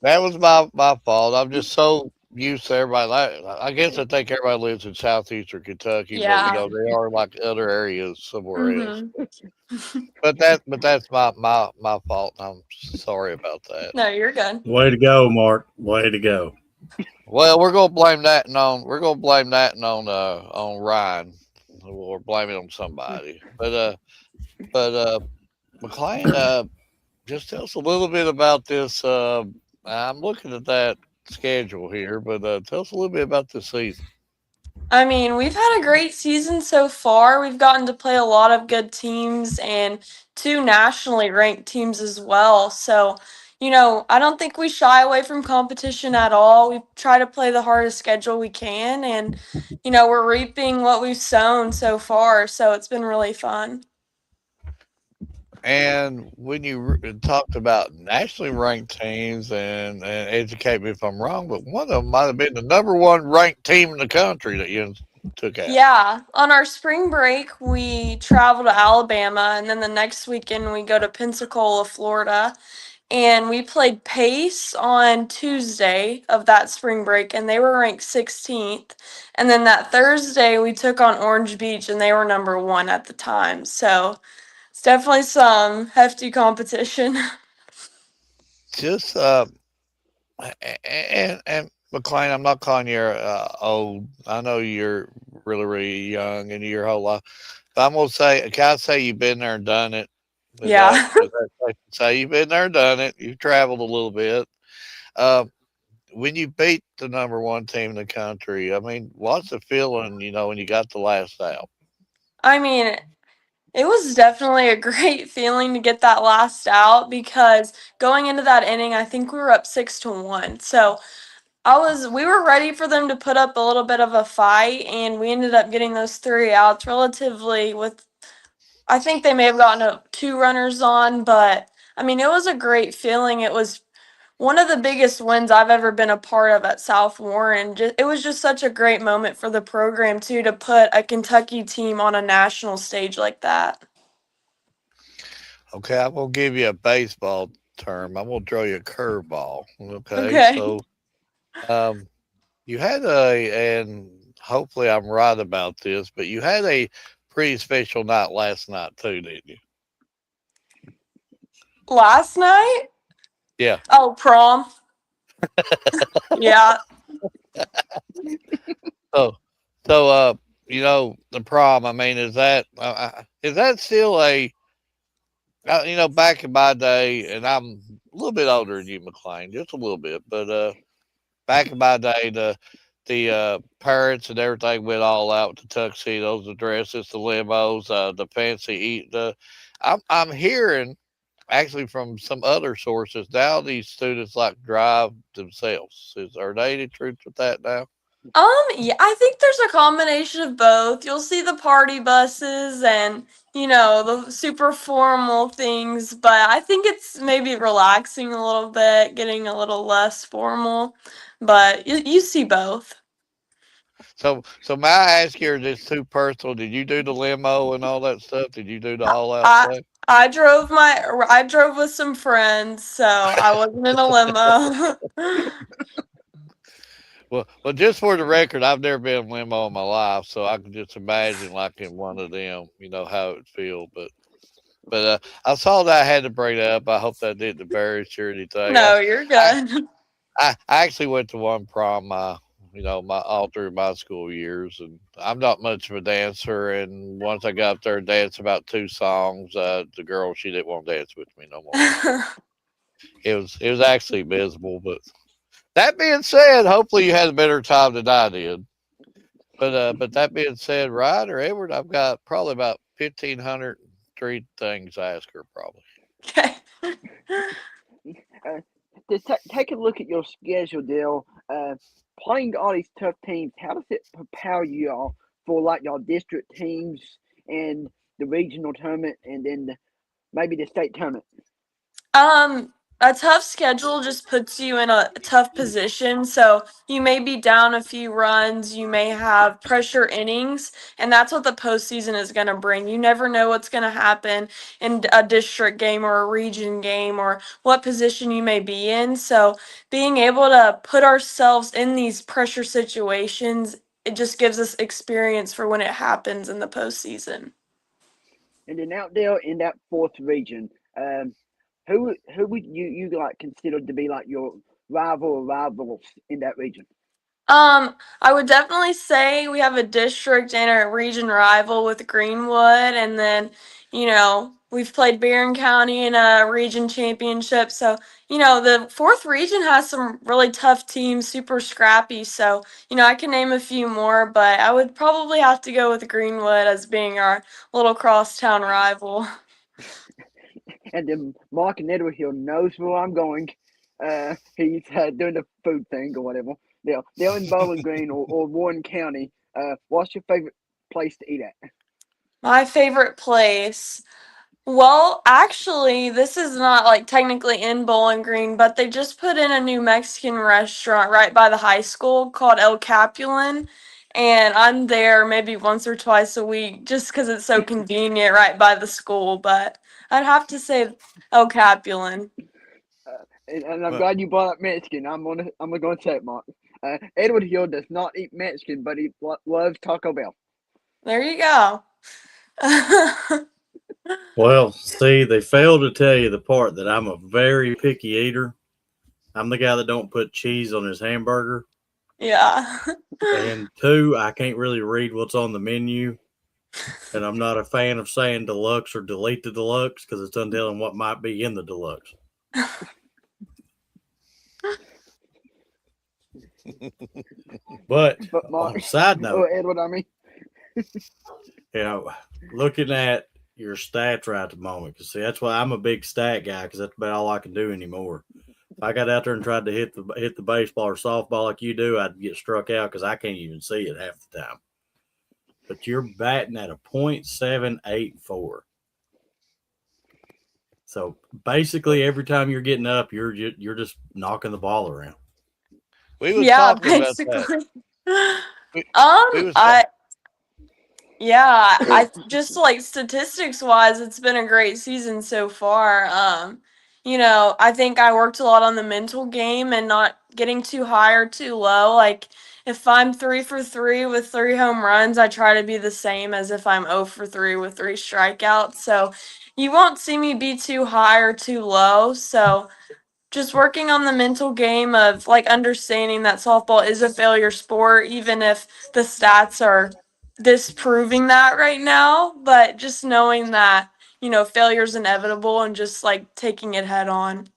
that was my fault. I'm just so used to everybody. I guess I think everybody lives in southeastern Kentucky, but Yeah. they are like other areas somewhere else. Mhm. But that's my fault. And I'm sorry about that. No, you're good. Way to go, Mark. Way to go. Well, we're gonna blame that on Ryan. We're blaming on somebody. But McLean, just tell us a little bit about this. I'm looking at that schedule here, but tell us a little bit about this season. I mean, we've had a great season so far. We've gotten to play a lot of good teams and two nationally ranked teams as well. So, I don't think we shy away from competition at all. We try to play the hardest schedule we can, and, we're reaping what we've sown so far. So it's been really fun. And when you talked about nationally ranked teams, and educate me if I'm wrong, but one of them might have been the number one ranked team in the country that you took out. Yeah, on our spring break, we travel to Alabama, and then the next weekend we go to Pensacola, Florida. And we played Pace on Tuesday of that spring break, and they were ranked 16th. And then that Thursday, we took on Orange Beach, and they were number one at the time. So it's definitely some hefty competition. Just and McLean, I'm not calling you old. I know you're really really young and your whole life. But I'm gonna say, can I say you've been there and done it? Yeah. Is that safe to say you've been there and done it? You've traveled a little bit. Um, when you beat the number one team in the country, I mean, what's the feeling? When you got the last out. I mean, it was definitely a great feeling to get that last out because going into that inning, I think we were up 6-1. So we were ready for them to put up a little bit of a fight, and we ended up getting those three outs relatively with, I think they may have gotten two runners on, but I mean, it was a great feeling. It was one of the biggest wins I've ever been a part of at South Warren. It was just such a great moment for the program, too, to put a Kentucky team on a national stage like that. Okay, I'm gonna give you a baseball term. I'm gonna throw you a curveball. Okay, Okay. so um, you had and hopefully I'm right about this, but you had a pretty special night last night too, didn't you? Last night? Yeah. Oh, prom. Yeah. So, so the prom. I mean, is that still back in my day, and I'm a little bit older than you, McLean, just a little bit, but back in my day, the parents and everything went all out with the tuxedos, the dresses, the limos, the fancy eat. I'm hearing actually from some other sources now these students like drive themselves. Are they the truth with that now? Yeah, I think there's a combination of both. You'll see the party buses and, the super formal things, but I think it's maybe relaxing a little bit, getting a little less formal, but you see both. So may I ask you, is this too personal? Did you do the limo and all that stuff? Did you do the I all out I thing? I drove with some friends, so I wasn't in a limo. Well, just for the record, I've never been in a limo in my life, so I can just imagine like in one of them, how it would feel. But I saw that I had to bring it up. I hope that didn't embarrass you or anything. No, you're I, good. I actually went to one prom, my all through my school years, and I'm not much of a dancer. And once I got up there and danced about two songs, the girl she didn't want to dance with me no more. So it was actually miserable. But that being said, hopefully you had a better time than I did. But that being said, Ryan or Edward, I've got probably about 1,503 things I ask her probably. Okay. Uh, take a look at your schedule, Dale. Playing all these tough teams, how does it prepare you all for like your district teams and the regional tournament, and then maybe the state tournament? Um, a tough schedule just puts you in a tough position. So you may be down a few runs, you may have pressure innings, and that's what the postseason is going to bring. You never know what's going to happen in a district game or a region game or what position you may be in. So being able to put ourselves in these pressure situations, it just gives us experience for when it happens in the postseason. And then out there in that fourth region, who would you like consider to be like your rival or rivals in that region? I would definitely say we have a district and a region rival with Greenwood, and then, we've played Barron County in a region championship. So, the fourth region has some really tough teams, super scrappy. So, I can name a few more, but I would probably have to go with Greenwood as being our little crosstown rival. And then Mark and Edward Hill knows where I'm going. He's doing the food thing or whatever. They're in Bowling Green or Warren County. What's your favorite place to eat at? My favorite place. Well, actually, this is not like technically in Bowling Green, but they just put in a new Mexican restaurant right by the high school called El Capulan. And I'm there maybe once or twice a week just because it's so convenient right by the school. But I'd have to say El Capulan. And I'm But glad you brought up Mexican. I'm gonna go and say it, Mark. Edward Hill does not eat Mexican, but he loves Taco Bell. There you go. well, see, they failed to tell you the part that I'm a very picky eater. I'm the guy that don't put cheese on his hamburger. Yeah. And two, I can't really read what's on the menu. And I'm not a fan of saying deluxe or delete the deluxe because it's untelling what might be in the deluxe. But But on Mark, a side note, Edward, I mean, looking at your stats right at the moment, because see, that's why I'm a big stat guy because that's about all I can do anymore. If I got out there and tried to hit the baseball or softball like you do, I'd get struck out because I can't even see it half the time. But you're batting at a .784. So basically, every time you're getting up, you're just knocking the ball around. We was Yeah, talking about that. basically. We, we was I Yeah, I just like statistics wise, it's been a great season so far. I think I worked a lot on the mental game and not getting too high or too low. Like if I'm 3 for 3 with 3 home runs, I try to be the same as if I'm 0 for 3 with 3 strikeouts. So you won't see me be too high or too low. So just working on the mental game of like understanding that softball is a failure sport, even if the stats are disproving that right now, but just knowing that, failure is inevitable and just like taking it head on.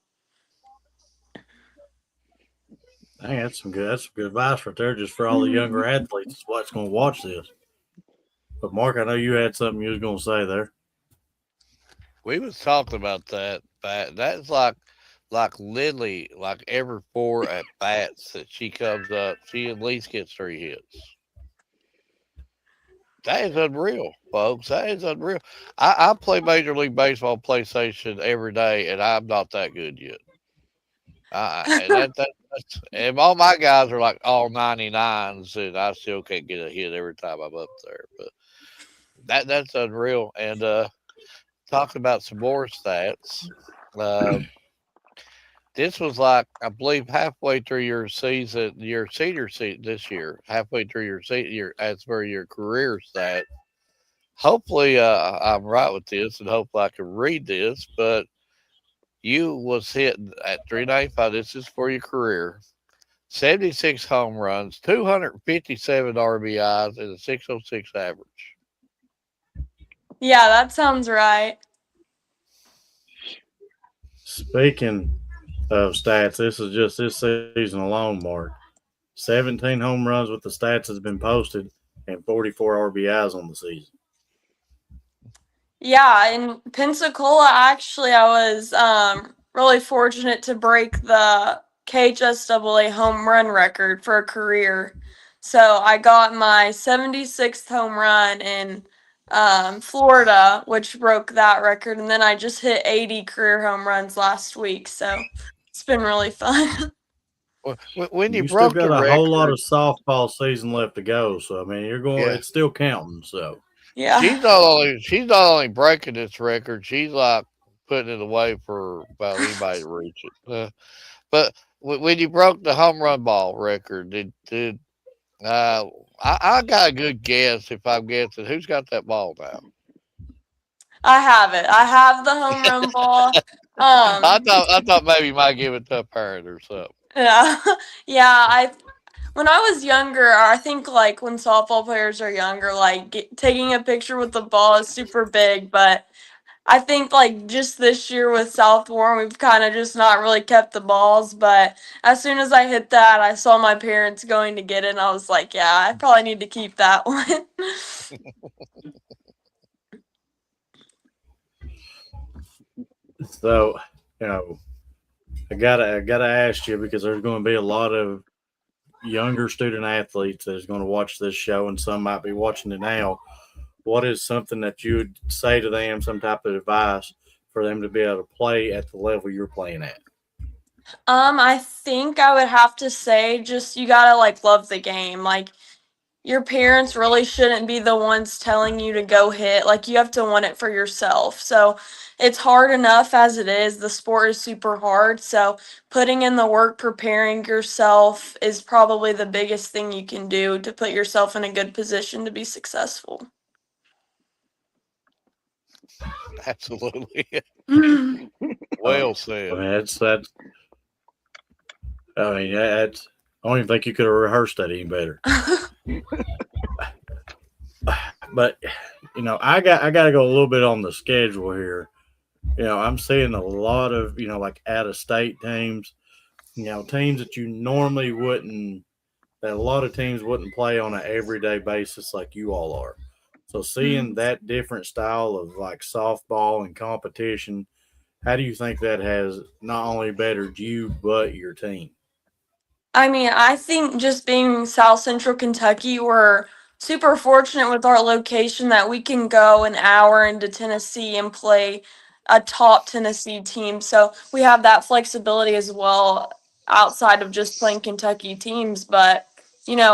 Dang, that's some good advice right there, just for all the younger athletes. What's going to watch this? But Mark, I know you had something you was going to say there. we was talking about that. But that's like Lily, like every four at bats that she comes up, she at least gets three hits. That is unreal, folks. That is unreal. I play Major League Baseball PlayStation every day, and I'm not that good yet. And and all my guys are like all 99s, and I still can't get a hit every time I'm up there. But that's unreal. And talking about some more stats, uh, this was like I believe halfway through your season, your senior season this year, halfway through your senior as for your career stat. Hopefully, I'm right with this, and hopefully I can read this. But you was hitting at 395. This is for your career. 76 home runs, 257 RBIs, and a 606 average. Yeah, that sounds right. Speaking of stats, this is just this season alone, Mark. 17 home runs with the stats has been posted and 44 RBIs on the season. Yeah, in Pensacola, actually, I was really fortunate to break the KHSAA home run record for a career. So I got my 76th home run in Florida, which broke that record, and then I just hit 80 career home runs last week. So it's been really fun. When you You still broke the got a whole lot record, of softball season left to go. So I mean, you're going. yeah, It's still counting. So Yeah. she's not only breaking this record, she's like putting it away for about anybody to reach it. But when you broke the home run ball record, did uh, I got a good guess if I'm guessing who's got that ball now. I have it. I have the home run ball. Um, I thought maybe you might give it to a parent or something. yeah, yeah. I when I was younger, I think like when softball players are younger, like taking a picture with the ball is super big. But I think like just this year with South Warren, we've kind of just not really kept the balls. But as soon as I hit that, I saw my parents going to get it, and I was like, yeah, I probably need to keep that one. so you know, I gotta ask you because there's going to be a lot of younger student athletes that's going to watch this show, and some might be watching it now. What is something that you would say to them, some type of advice for them to be able to play at the level you're playing at? I think I would have to say just you gotta like love the game. Like your parents really shouldn't be the ones telling you to go hit. Like you have to want it for yourself. So it's hard enough as it is. The sport is super hard. So putting in the work, preparing yourself is probably the biggest thing you can do to put yourself in a good position to be successful. Absolutely. Uh, Well I said. mean, that's. I mean, that's. I don't even think you could have rehearsed that any better. But I got to go a little bit on the schedule here. I'm seeing a lot of like out of state teams. Teams that you normally wouldn't. That a lot of teams wouldn't play on an everyday basis like you all are. So seeing Mm. that different style of like softball and competition, how do you think that has not only bettered you but your team? I mean, I think just being South Central Kentucky, we're super fortunate with our location that we can go an hour into Tennessee and play a top Tennessee team. So we have that flexibility as well outside of just playing Kentucky teams. But,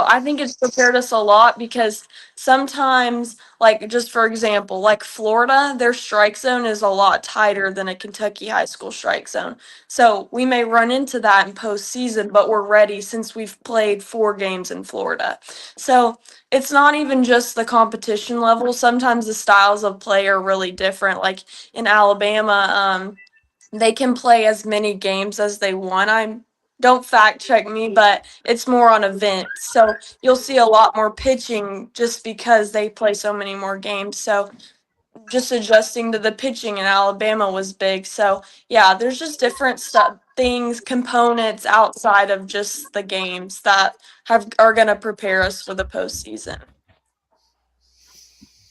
I think it's prepared us a lot because sometimes, like, just for example, like Florida, their strike zone is a lot tighter than a Kentucky high school strike zone. So we may run into that in postseason, but we're ready since we've played 4 games in Florida. So it's not even just the competition level. Sometimes the styles of play are really different. Like in Alabama, they can play as many games as they want. I don't fact check me, but it's more on events. So you'll see a lot more pitching just because they play so many more games. So just adjusting to the pitching in Alabama was big. So yeah, there's just different stuff, things, components outside of just the games that are gonna prepare us for the postseason.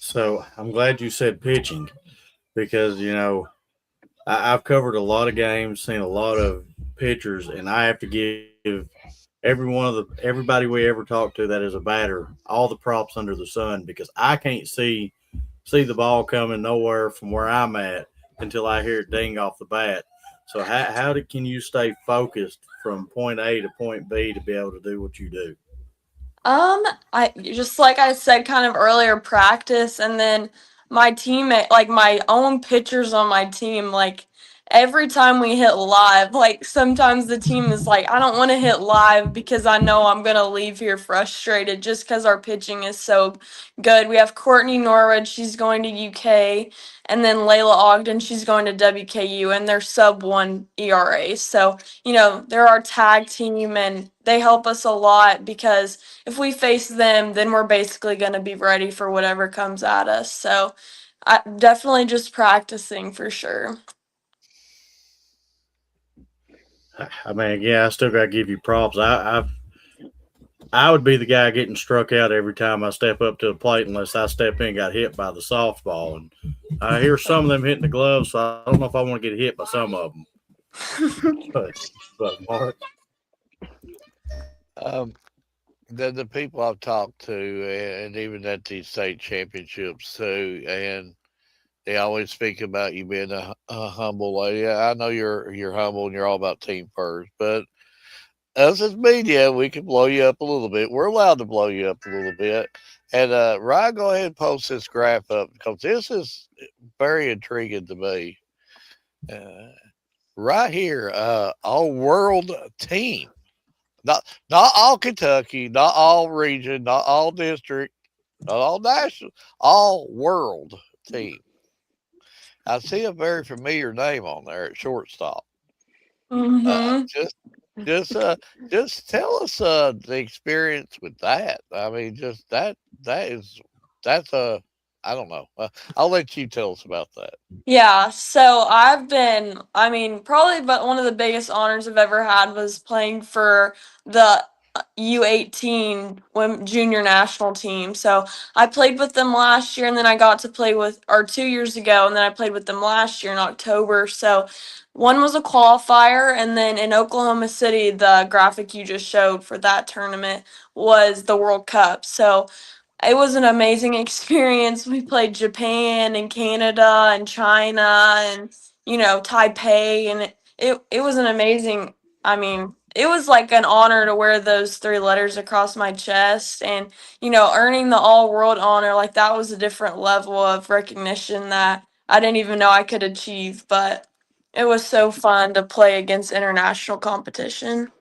So I'm glad you said pitching because I've covered a lot of games, seen a lot of pitchers, and I have to give everybody we ever talk to that is a batter all the props under the sun because I can't see the ball coming nowhere from where I'm at until I hear it ding off the bat. So can you stay focused from point A to point B to be able to do what you do? I just like I said kind of earlier, practice and then my teammate, like my own pitchers on my team, like every time we hit live, like sometimes the team is like, I don't want to hit live because I know I'm gonna leave here frustrated just because our pitching is so good. We have Courtney Norwood, she's going to UK, and then Layla Ogden, she's going to WKU, and they're sub 1 ERA. So, they're our tag team and they help us a lot because if we face them, then we're basically going to be ready for whatever comes at us. So, definitely just practicing for sure. I mean, yeah, I still got to give you props. I would be the guy getting struck out every time I step up to the plate unless I step in and got hit by the softball. And I hear some of them hitting the gloves, so I don't know if I want to get hit by some of them. but Mark, Um, the people I've talked to, and even at these state championships too, and they always speak about you being a humble lady. I know you're humble and you're all about team first, but us as media, we can blow you up a little bit. We're allowed to blow you up a little bit. And Ryan, go ahead and post this graph up because this is very intriguing to me. Uh, right here, all world team. Not all Kentucky, not all region, not all district, not all national, all world team. I see a very familiar name on there at shortstop. Uh, Mm-hmm. just, just, uh, just tell us the experience with that. I mean, just that is that's I don't know. I'll let you tell us about that. Yeah, so I mean, probably but one of the biggest honors I've ever had was playing for the U18 junior national team. So I played with them last year and then I got to play with, or 2 years ago, and then I played with them last year in October. So one was a qualifier, and then in Oklahoma City, the graphic you just showed for that tournament was the World Cup. So it was an amazing experience. We played Japan and Canada and China and Taipei, and it was an amazing. I mean, it was like an honor to wear those three letters across my chest, and earning the all world honor, like that was a different level of recognition that I didn't even know I could achieve. But it was so fun to play against international competition.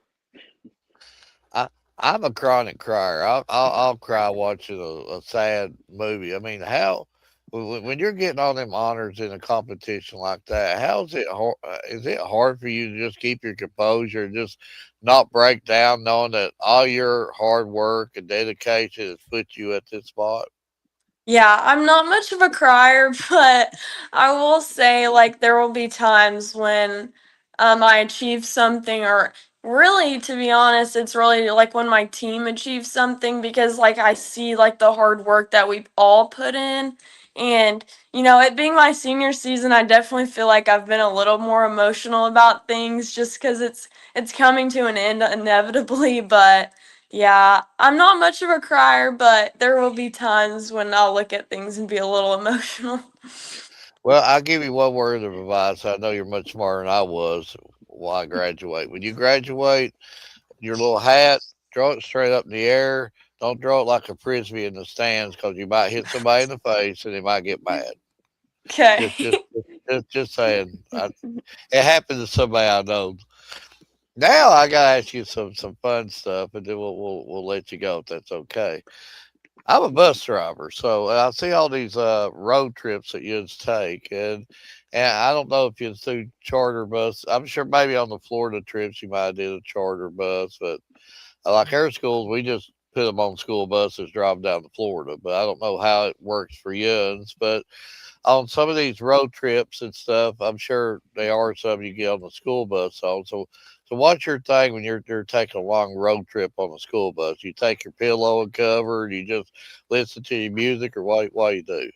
I I'm a chronic crier. I'll cry watching a sad movie. I mean, how when you're getting all them honors in a competition like that, how's it hard? Is it hard for you to just keep your composure and just not break down, knowing that all your hard work and dedication has put you at this spot? Yeah, I'm not much of a crier, but I will say, like, there will be times when I achieve something, or really, to be honest, it's really like when my team achieves something because, like, I see, like, the hard work that we've all put in. And, it being my senior season, I definitely feel like I've been a little more emotional about things just because it's coming to an end inevitably, but. Yeah, I'm not much of a crier, but there will be times when I'll look at things and be a little emotional. Well, I'll give you one word of advice. I know you're much smarter than I was while I graduate. When you graduate, your little hat, draw it straight up in the air. Don't draw it like a frisbee in the stands because you might hit somebody in the face and they might get mad. Just, just, Okay. just saying. It happened to somebody I know. Now I gotta ask you some fun stuff, and then we'll let you go if that's okay. I'm a bus driver, so I see all these road trips that you take, and I don't know if you do charter bus. I'm sure maybe on the Florida trips you might have did a charter bus, but like our schools, we just put them on school buses, drive down to Florida. But I don't know how it works for you. But on some of these road trips and stuff, I'm sure they are some you get on the school bus on. So what's your thing when you're taking a long road trip on a school bus? You take your pillow and cover, and you just listen to your music, or what you do?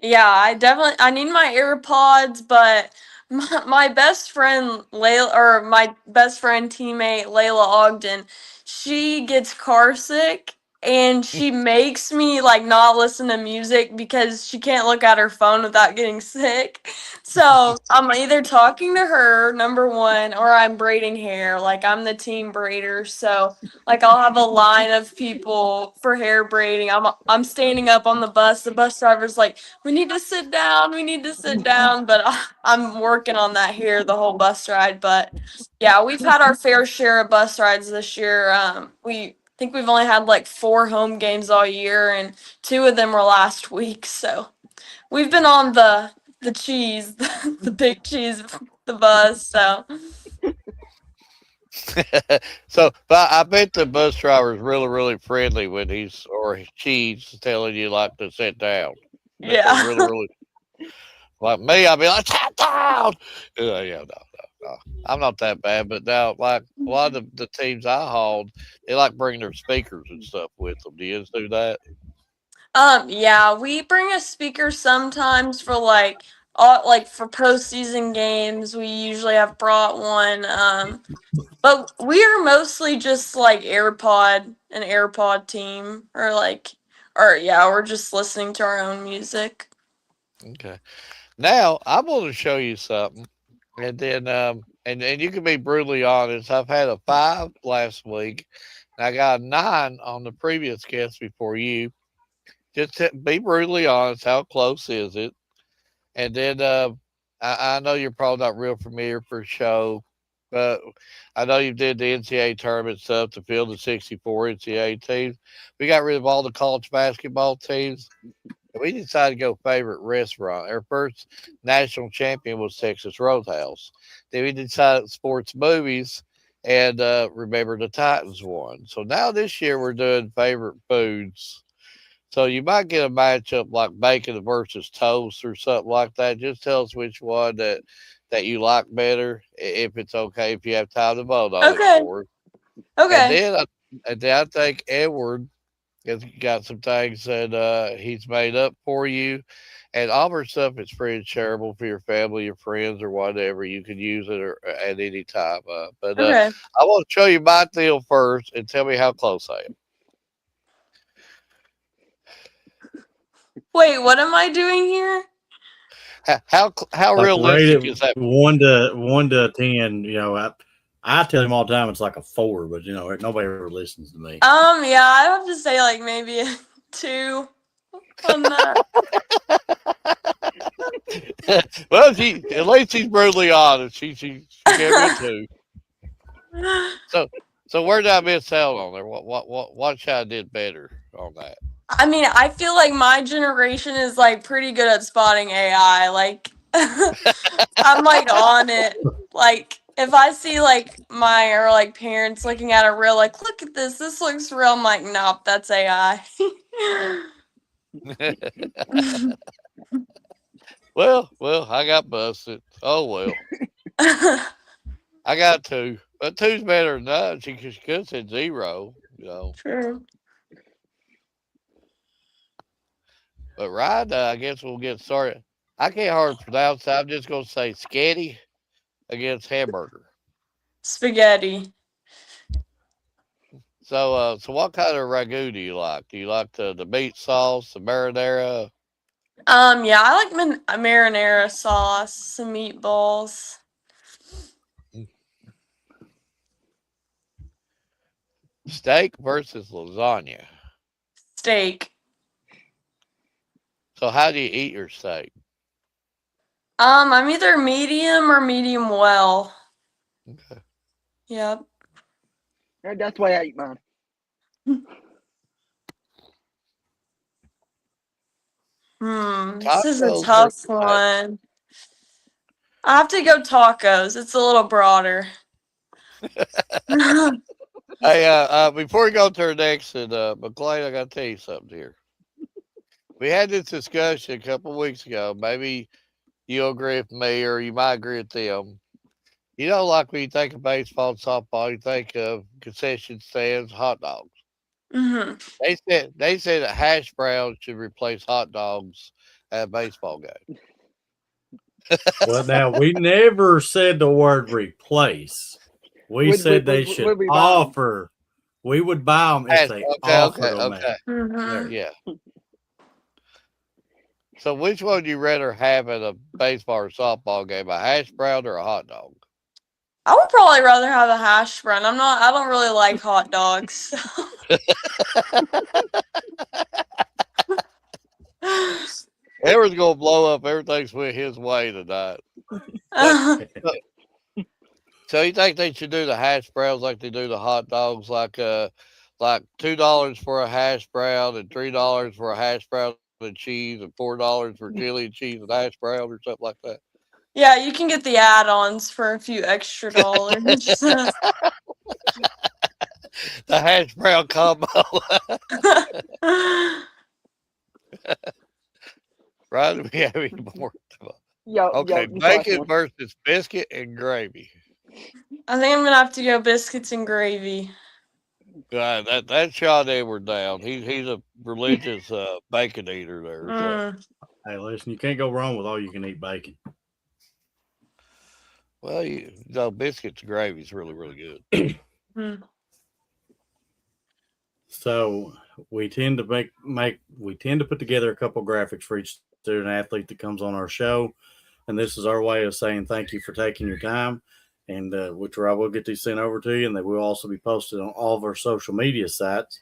Yeah, I need my AirPods, but my best friend Layla, or my best friend teammate Layla Ogden, she gets car sick and she makes me like not listen to music because she can't look at her phone without getting sick. So I'm either talking to her, number one, or I'm braiding hair. Like I'm the team braider, so like I'll have a line of people for hair braiding. I'm standing up on the bus. The bus driver's like, we need to sit down. We need to sit down. But I'm working on that here the whole bus ride. But yeah, we've had our fair share of bus rides this year. We think we've only had like 4 home games all year, and 2 of them were last week. So we've been on the cheese, the big cheese, the bus. So So, but I bet the bus driver is really friendly when she's telling you like to sit down. Bet they're yeah. really like me. I'd be like sit down. Yeah, no. I'm not that bad, but now like a lot of the teams I hauled, they like bring their speakers and stuff with them. Do you do that? Yeah, we bring a speaker sometimes for like like for postseason games, we usually have brought one. But we are mostly just like an AirPod team, or yeah, we're just listening to our own music. Okay. Now I'm going to show you something, and then and you can be brutally honest. I've had a 5 last week, and I got a 9 on the previous guest before you. Just be brutally honest. How close is it? And then I know you're probably not real familiar for show, but I know you did the NCAA tournament stuff to field the 64 NCAA teams. We got rid of all the college basketball teams. And we decided to go favorite restaurant. Our first national champion was Texas Roadhouse. Then we decided sports movies, and remember the Titans won. So now this year we're doing favorite foods. So you might get a matchup like bacon versus toast or something like that. Just tell us which one that you like better, if it's okay, if you have time to vote on it Okay. for us. And Okay. then I think Edward has got some things that he's made up for you. And all our stuff is free and shareable for your family, your friends, or whatever. You can use it at any time. But Okay. I want to show you my deal first and tell me how close I am. Wait, what am I doing here? How Like rate realistic it is that? 1 to 10. I tell him all the time it's like a 4, but nobody ever listens to me. Yeah, I have to say like maybe a 2 on that. Well, at least she's brutally honest. She gave me a 2. So where did I miss out on there? What should I did better on that? I mean, I feel like my generation is like pretty good at spotting AI. Like I'm like on it. Like if I see like my or like parents looking at a reel, like look at this, this looks real. I'm like, nope, that's AI. Well, I got busted. Oh well, I got 2, but two's better than none. She could have said 0, True. But right, I guess we'll get started. I can't hardly pronounce that. I'm just gonna say sketty against hamburger. Spaghetti. So what kind of ragu do you like? Do you like the meat sauce, the marinara, Yeah, I like marinara sauce, some meatballs, steak versus lasagna? steak. So how do you eat your steak? I'm either medium or medium well. Okay. Yep. That's the way I eat mine. This is a Tacos tough versus one. I have to go tacos. It's a little broader. Hey, before we go to our next, and McLean, I got to tell you something here. We had this discussion a couple of weeks ago. Maybe you'll agree with me, or you might agree with them. Like when you think of baseball and softball, you think of concession stands, hot dogs. hmm They said that hash browns should replace hot dogs at a baseball game. Well, now we never said the word replace. We said they should Would we buy 'em? offer. We would buy them if Hash, they okay, offered okay, them. okay, There. yeah. So which one would you rather have at a baseball or softball game, a hash brown or a hot dog? I would probably rather have a hash brown. I don't really like hot dogs. Edward's gonna blow up. Everything's went his way tonight. But so you think they should do the hash browns like they do the hot dogs, like $2 for a hash brown and $3 for a hash brown and cheese and $4 for chili and cheese and hash brown or something like that? Yeah, you can get the add-ons for a few extra dollars. The hash brown combo. Right? Do we have any more? Okay, This last bacon one. versus biscuit and gravy. I think I'm gonna have to go biscuits and gravy. That shot Edward down. He's a religious bacon eater there. So. Hey, listen, you can't go wrong with all you can eat bacon. Well, biscuits and gravy is really, really good. Hmm. So we tend to we tend to put together a couple graphics for each student athlete that comes on our show, and this is our way of saying thank you for taking your time. And which I will get these sent over to you, and they will also be posted on all of our social media sites.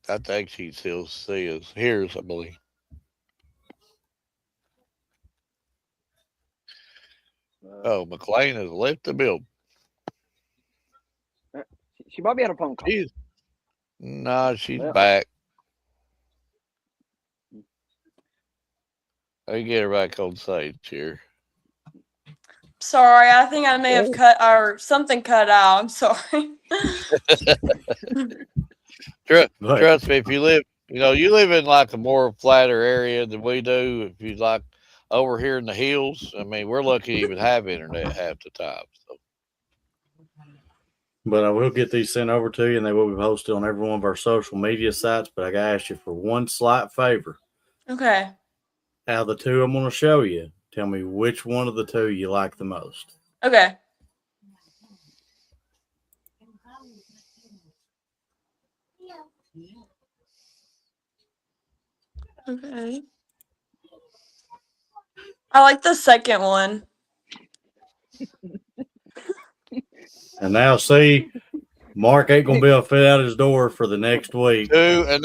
I think she's still see us here's, I believe. Uh, Oh, McLean has left the building. she might be on a phone call. She's no, she's Well, back. I get her back on stage here. Sorry, I think I may have cut or something cut out. I'm sorry. But Trust me, if you live, you live in like a more flatter area than we do. If you like over here in the hills, I mean, we're lucky to even have internet half the time. So but I will get these sent over to you, and they will be posted on every one of our social media sites. But I gotta ask you for one slight favor. Okay. Out of the two I'm going to show you, tell me which one of the two you like the most. Okay. Okay. I like the second one. And now, see, Mark ain't going to be able to fit out his door for the next week 2-0,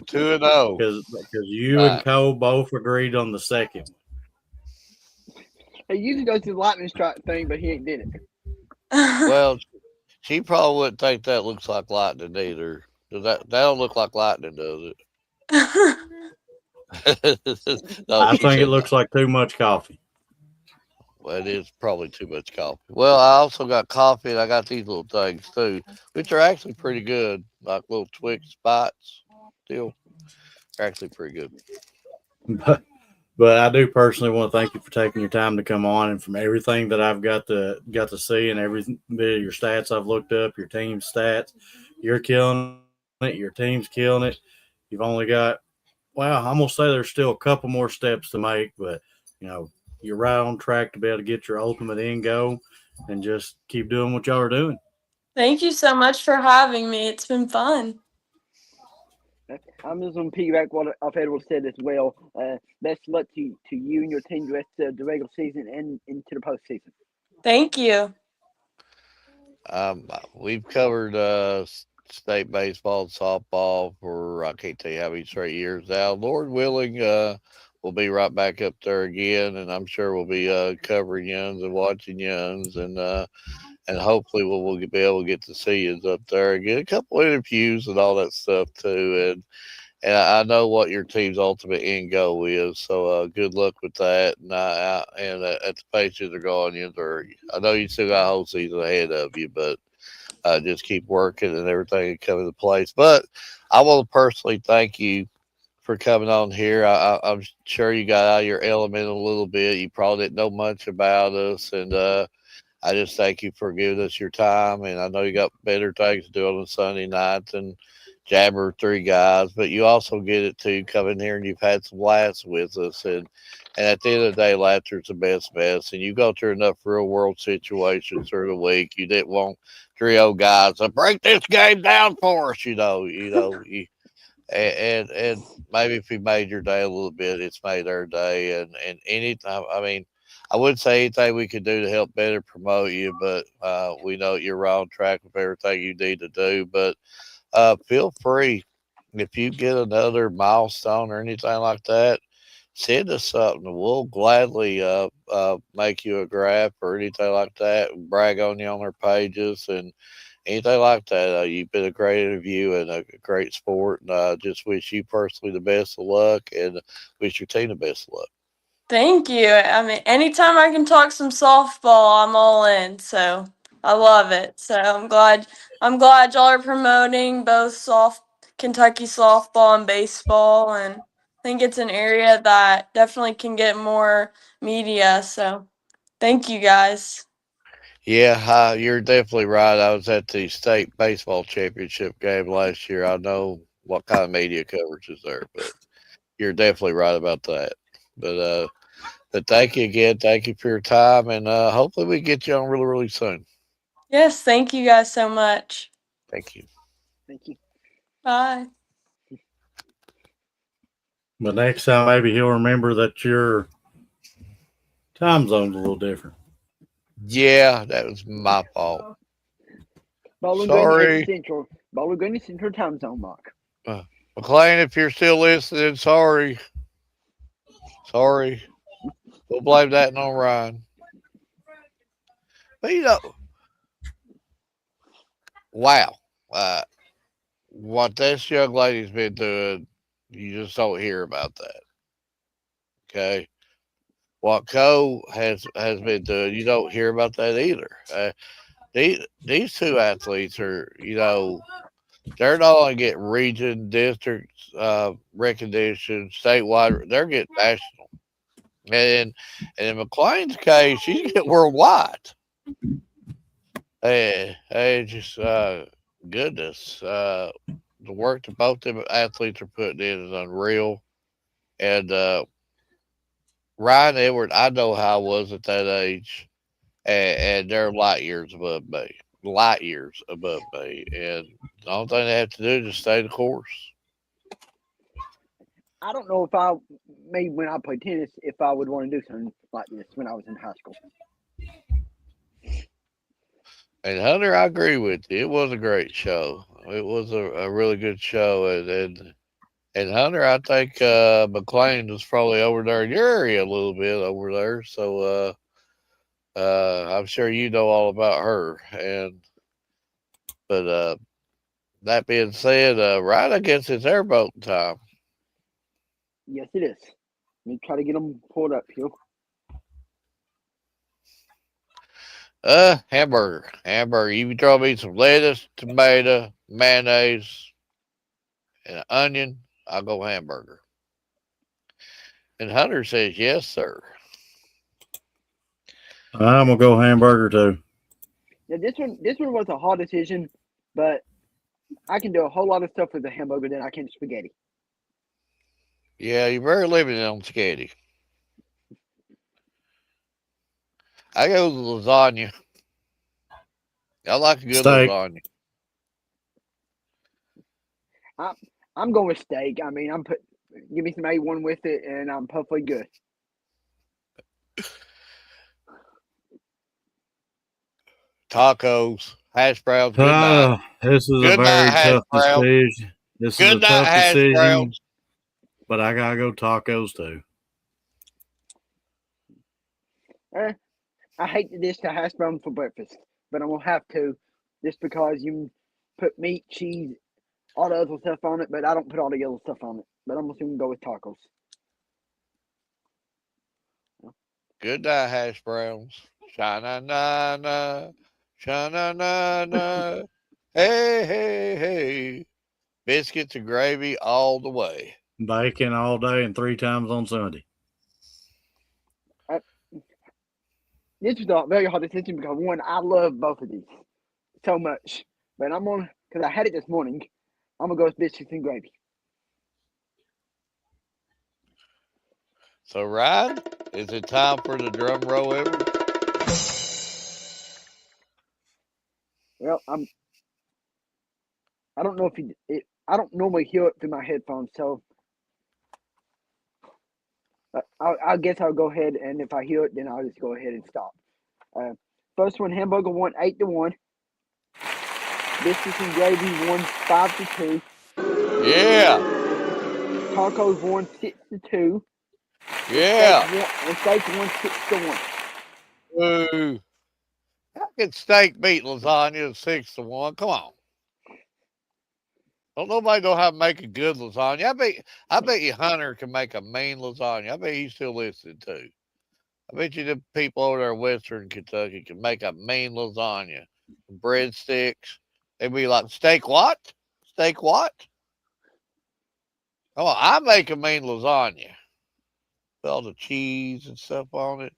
2-0. because you and Uh, Cole both agreed on the second one. he usually does the lightning strike thing, but he ain't did it. well, she probably wouldn't think that looks like lightning either. That don't look like lightning, does it? No, I she think it said no. looks like too much coffee. Well, it is probably too much coffee. Well, I also got coffee, and I got these little things too, which are actually pretty good, like little Twix bites. Still, they're actually pretty good. But, but I do personally want to thank you for taking your time to come on, and from everything that I've got to see and every bit of your stats I've looked up, your team's stats, you're killing it. Your team's killing it. You've only got, well, I'm gonna say there's still a couple more steps to make, but you know you're right on track to be able to get your ultimate end goal, and just keep doing what y'all are doing. Thank you so much for having me. It's been fun. I'm just going to piggyback what Edward said as well. Best luck to you and your team the rest of the regular season and into the postseason. Thank you. We've covered state baseball and softball for I can't tell you how many straight years now. Lord willing, we'll be right back up there again, and I'm sure we'll be covering yuns and watching yuns, and hopefully we'll be able to get to see you up there and get a couple interviews and all that stuff too. And I know what your team's ultimate end goal is. So good luck with that. And at the pace you're going, I know you still got a whole season ahead of you, but just keep working and everything will come into place. But I want to personally thank you for coming on here. I'm sure you got out of your element a little bit. You probably didn't know much about us, and I just thank you for giving us your time. And I know you got better things to do on a Sunday night and jabber three guys, but you also get it to come in here and you've had some laughs with us. And at the end of the day, laughter's the best medicine. You go through enough real world situations through the week. You didn't want three old guys to break this game down for us, and maybe if we made your day a little bit, it's made our day. And anytime, I mean, I would say anything we could do to help better promote you, but we know you're right on track with everything you need to do. But feel free if you get another milestone or anything like that, send us something. We'll gladly make you a graph or anything like that, and brag on you on our pages and anything like that. You've been a great interview and a great sport, and I just wish you personally the best of luck and wish your team the best of luck. Thank you. I mean, anytime I can talk some softball, I'm all in. So I love it. So I'm glad y'all are promoting both Kentucky softball and baseball, and I think it's an area that definitely can get more media. So thank you guys. Yeah, you're definitely right. I was at the state baseball championship game last year. I know what kind of media coverage is there. But you're definitely right about that. But thank you again. Thank you for your time, and hopefully we get you on really, really soon. Yes, thank you guys so much. Thank you. Thank you. Bye. But next time, maybe he'll remember that your time zone's a little different. Yeah, that was my fault. Bowling Green Sorry. is Central. Bowling Green is Central time zone, Mark. McLean, if you're still listening, sorry. Sorry. We'll blame that on Ryan. But wow. What this young lady's been doing, you just don't hear about that. Okay. What Cole has been doing, you don't hear about that either. These two athletes are, they're not only getting region, district recognition, statewide, they're getting national. And in McLean's case, she's getting worldwide. Hey, just goodness. The work that both them athletes are putting in is unreal. And Ryan Edward, I know how I was at that age, and they're light years above me. Light years above me. And the only thing they have to do is just stay the course. I don't know maybe when I played tennis, if I would want to do something like this when I was in high school. And Hunter, I agree with you. It was a great show. It was a really good show. And Hunter, I think McLean was probably over there in your area a little bit over there. So I'm sure you know all about her. But that being said, right, I guess it's airboat time. Yes, it is. Let me try to get them pulled up here. Hamburger. You throw me some lettuce, tomato, mayonnaise, and an onion, I'll go hamburger. And Hunter says, yes, sir. I'm gonna go hamburger too. Yeah, this one was a hard decision, but I can do a whole lot of stuff with a hamburger than I can spaghetti. Yeah, you're very limited on spaghetti. I go with lasagna. I like a good Steak. lasagna. I'm going with steak. I mean, give me some A1 with it, and I'm perfectly good. Tacos, hash browns, good night. This is a Good night, very hash tough browns. decision. This is Good a night, tough hash decision, browns. but I gotta go tacos too. I hate to dish the hash brown for breakfast, but I'm gonna have to, just because you put meat, cheese, all the other stuff on it, but I don't put all the other stuff on it. But I'm just gonna go with tacos. Good night, hash browns. Shana na na, shana na na. Hey, hey, hey. Biscuits and gravy all the way. Bacon all day and 3 times on Sunday. This was a very hard decision because one, I love both of these so much, but because I had it this morning, I'm gonna go with biscuits and gravy. So, Ryan, is it time for the drum roll ever? Well, I don't know if I don't normally hear it through my headphones, so I guess I'll go ahead, and if I hear it, then I'll just go ahead and stop. First one, hamburger won 8-1. Biscuits and gravy won 5-2. Yeah. Tacos won 6-2. Yeah. And steak won 6-1. Ooh. How can steak beat lasagna 6-1? Come on. Don't nobody know how to make a good lasagna. I bet you Hunter can make a mean lasagna. I bet he's still listening too. I bet you the people over there in Western Kentucky can make a mean lasagna. Breadsticks. They'd be like, steak what? Steak what? Oh, I make a mean lasagna. With all the cheese and stuff on it.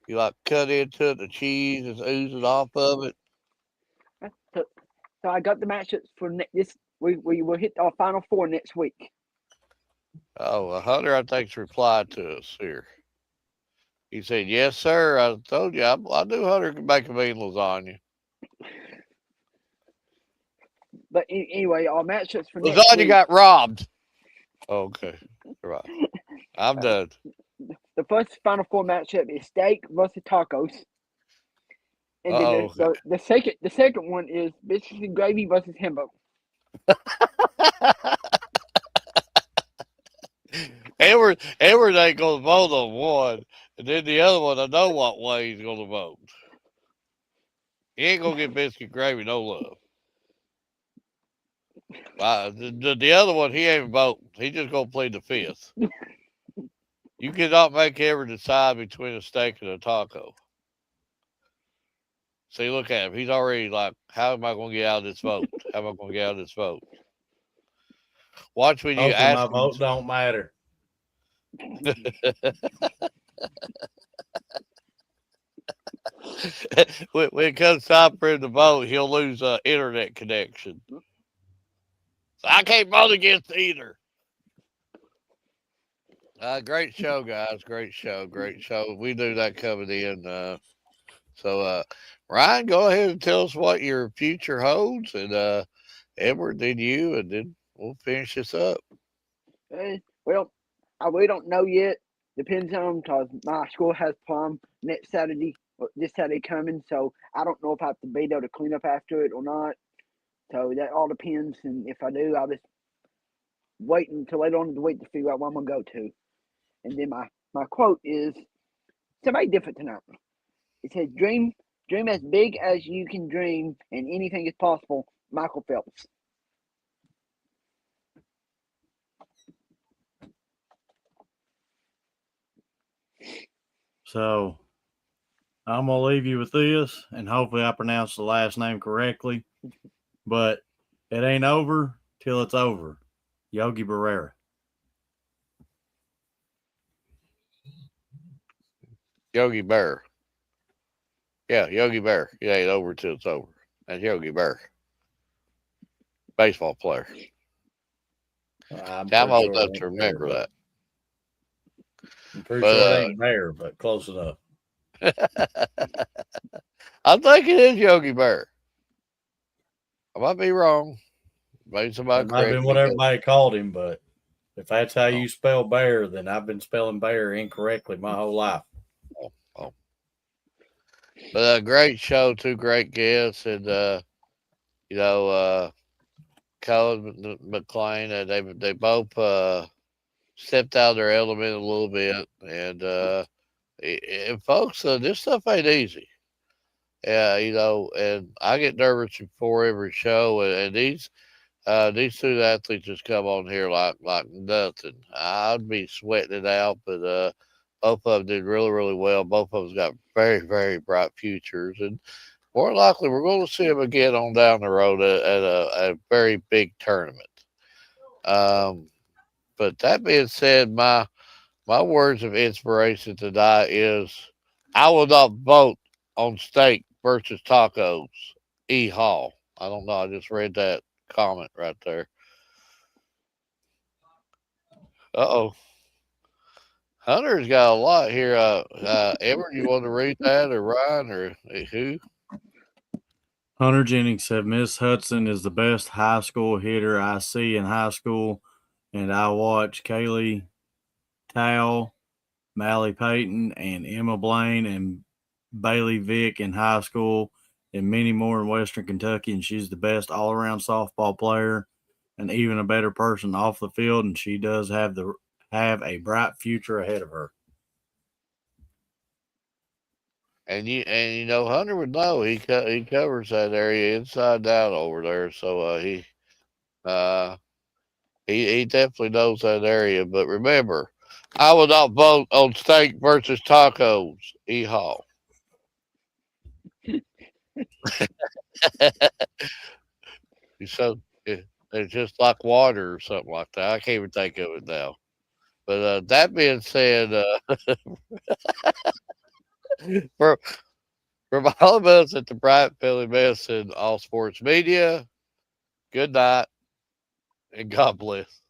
You like cut into it, the cheese is oozing off of it. So I got the matchups for this we will hit our Final Four next week. Oh, Hunter, I think's replied to us here. He said, "Yes, sir. I told you, I knew Hunter could make a mean lasagna. But anyway, our matchups for next Lasagna week. got robbed." Okay, right. I'm done. The first Final Four matchup is steak versus tacos, and then Uh the second one is biscuits and gravy versus hamburger. oh. Edward ain't gonna vote on one, and then the other one, I know what way he's gonna vote. He ain't gonna get biscuit gravy, no love. The other one, he ain't voting. He just gonna plead the fifth. You cannot make Edward decide between a steak and a taco. See, look at him. He's already like, how am I gonna get out of this vote? How am I gonna get out of this vote? Watch when you Hopefully, my ask him. vote don't matter. when it comes time for him to vote, he'll lose internet connection. So I can't vote against either. Great show, guys. Great show. Great show. We knew that coming in. So, Ryan, go ahead and tell us what your future holds. And Edward, then you, and then we'll finish this up. Well, I really don't know yet. Depends on because my school has prom next Saturday, this Saturday coming. So I don't know if I have to be there to clean up after it or not. So that all depends. And if I do, I'll just wait until later on in the week to figure out where I'm gonna go to. And then my quote is somebody different tonight. It says, "Dream as big as you can dream, and anything is possible." Michael Phelps. So I'm gonna leave you with this, and hopefully I pronounced the last name correctly. But it ain't over till it's over. Yogi Berra. Yogi Bear. Yeah, Yogi Bear. It ain't over till it's over. That's Yogi Bear. Baseball player. I'm old enough to remember that. I'm pretty sure it ain't Bear, but close enough. I think it is Yogi Bear. I might be wrong. Maybe somebody It might have been what everybody called him, but if that's how you spell bear, then I've been spelling bear incorrectly my whole life. But a great show, two great guests, and Colin McLean. They both stepped out of their element a little bit, and folks, this stuff ain't easy. Yeah, and I get nervous before every show, and these two athletes just come on here like nothing. I'd be sweating it out, but both of them did really, really well. Both of them got very, very bright futures, and more likely we're going to see them again on down the road at a very big tournament. But that being said, my words of inspiration tonight is I will not vote on steak versus tacos. E. Hall. I don't know. I just read that comment right there. Uh-oh. Hunter's got a lot here. Edward, you want to read that, or Ryan, or who? Hunter Jennings said, "Miss Hudson is the best high school hitter I see in high school, and I watch Kaylee Towle, Mally Payton, and Emma Blaine and Bailey Vick in high school, and many more in Western Kentucky, and she's the best all-around softball player and even a better person off the field, and she does have a bright future ahead of her." And Hunter would know. He covers that area inside out over there, so he definitely knows that area. But remember, I will not vote on steak versus tacos. E. Hall. So it's just like water or something like that. I can't even think of it now. But that being said, for from all of us at the Bryant Family Medicine All Sports Media, good night and God bless.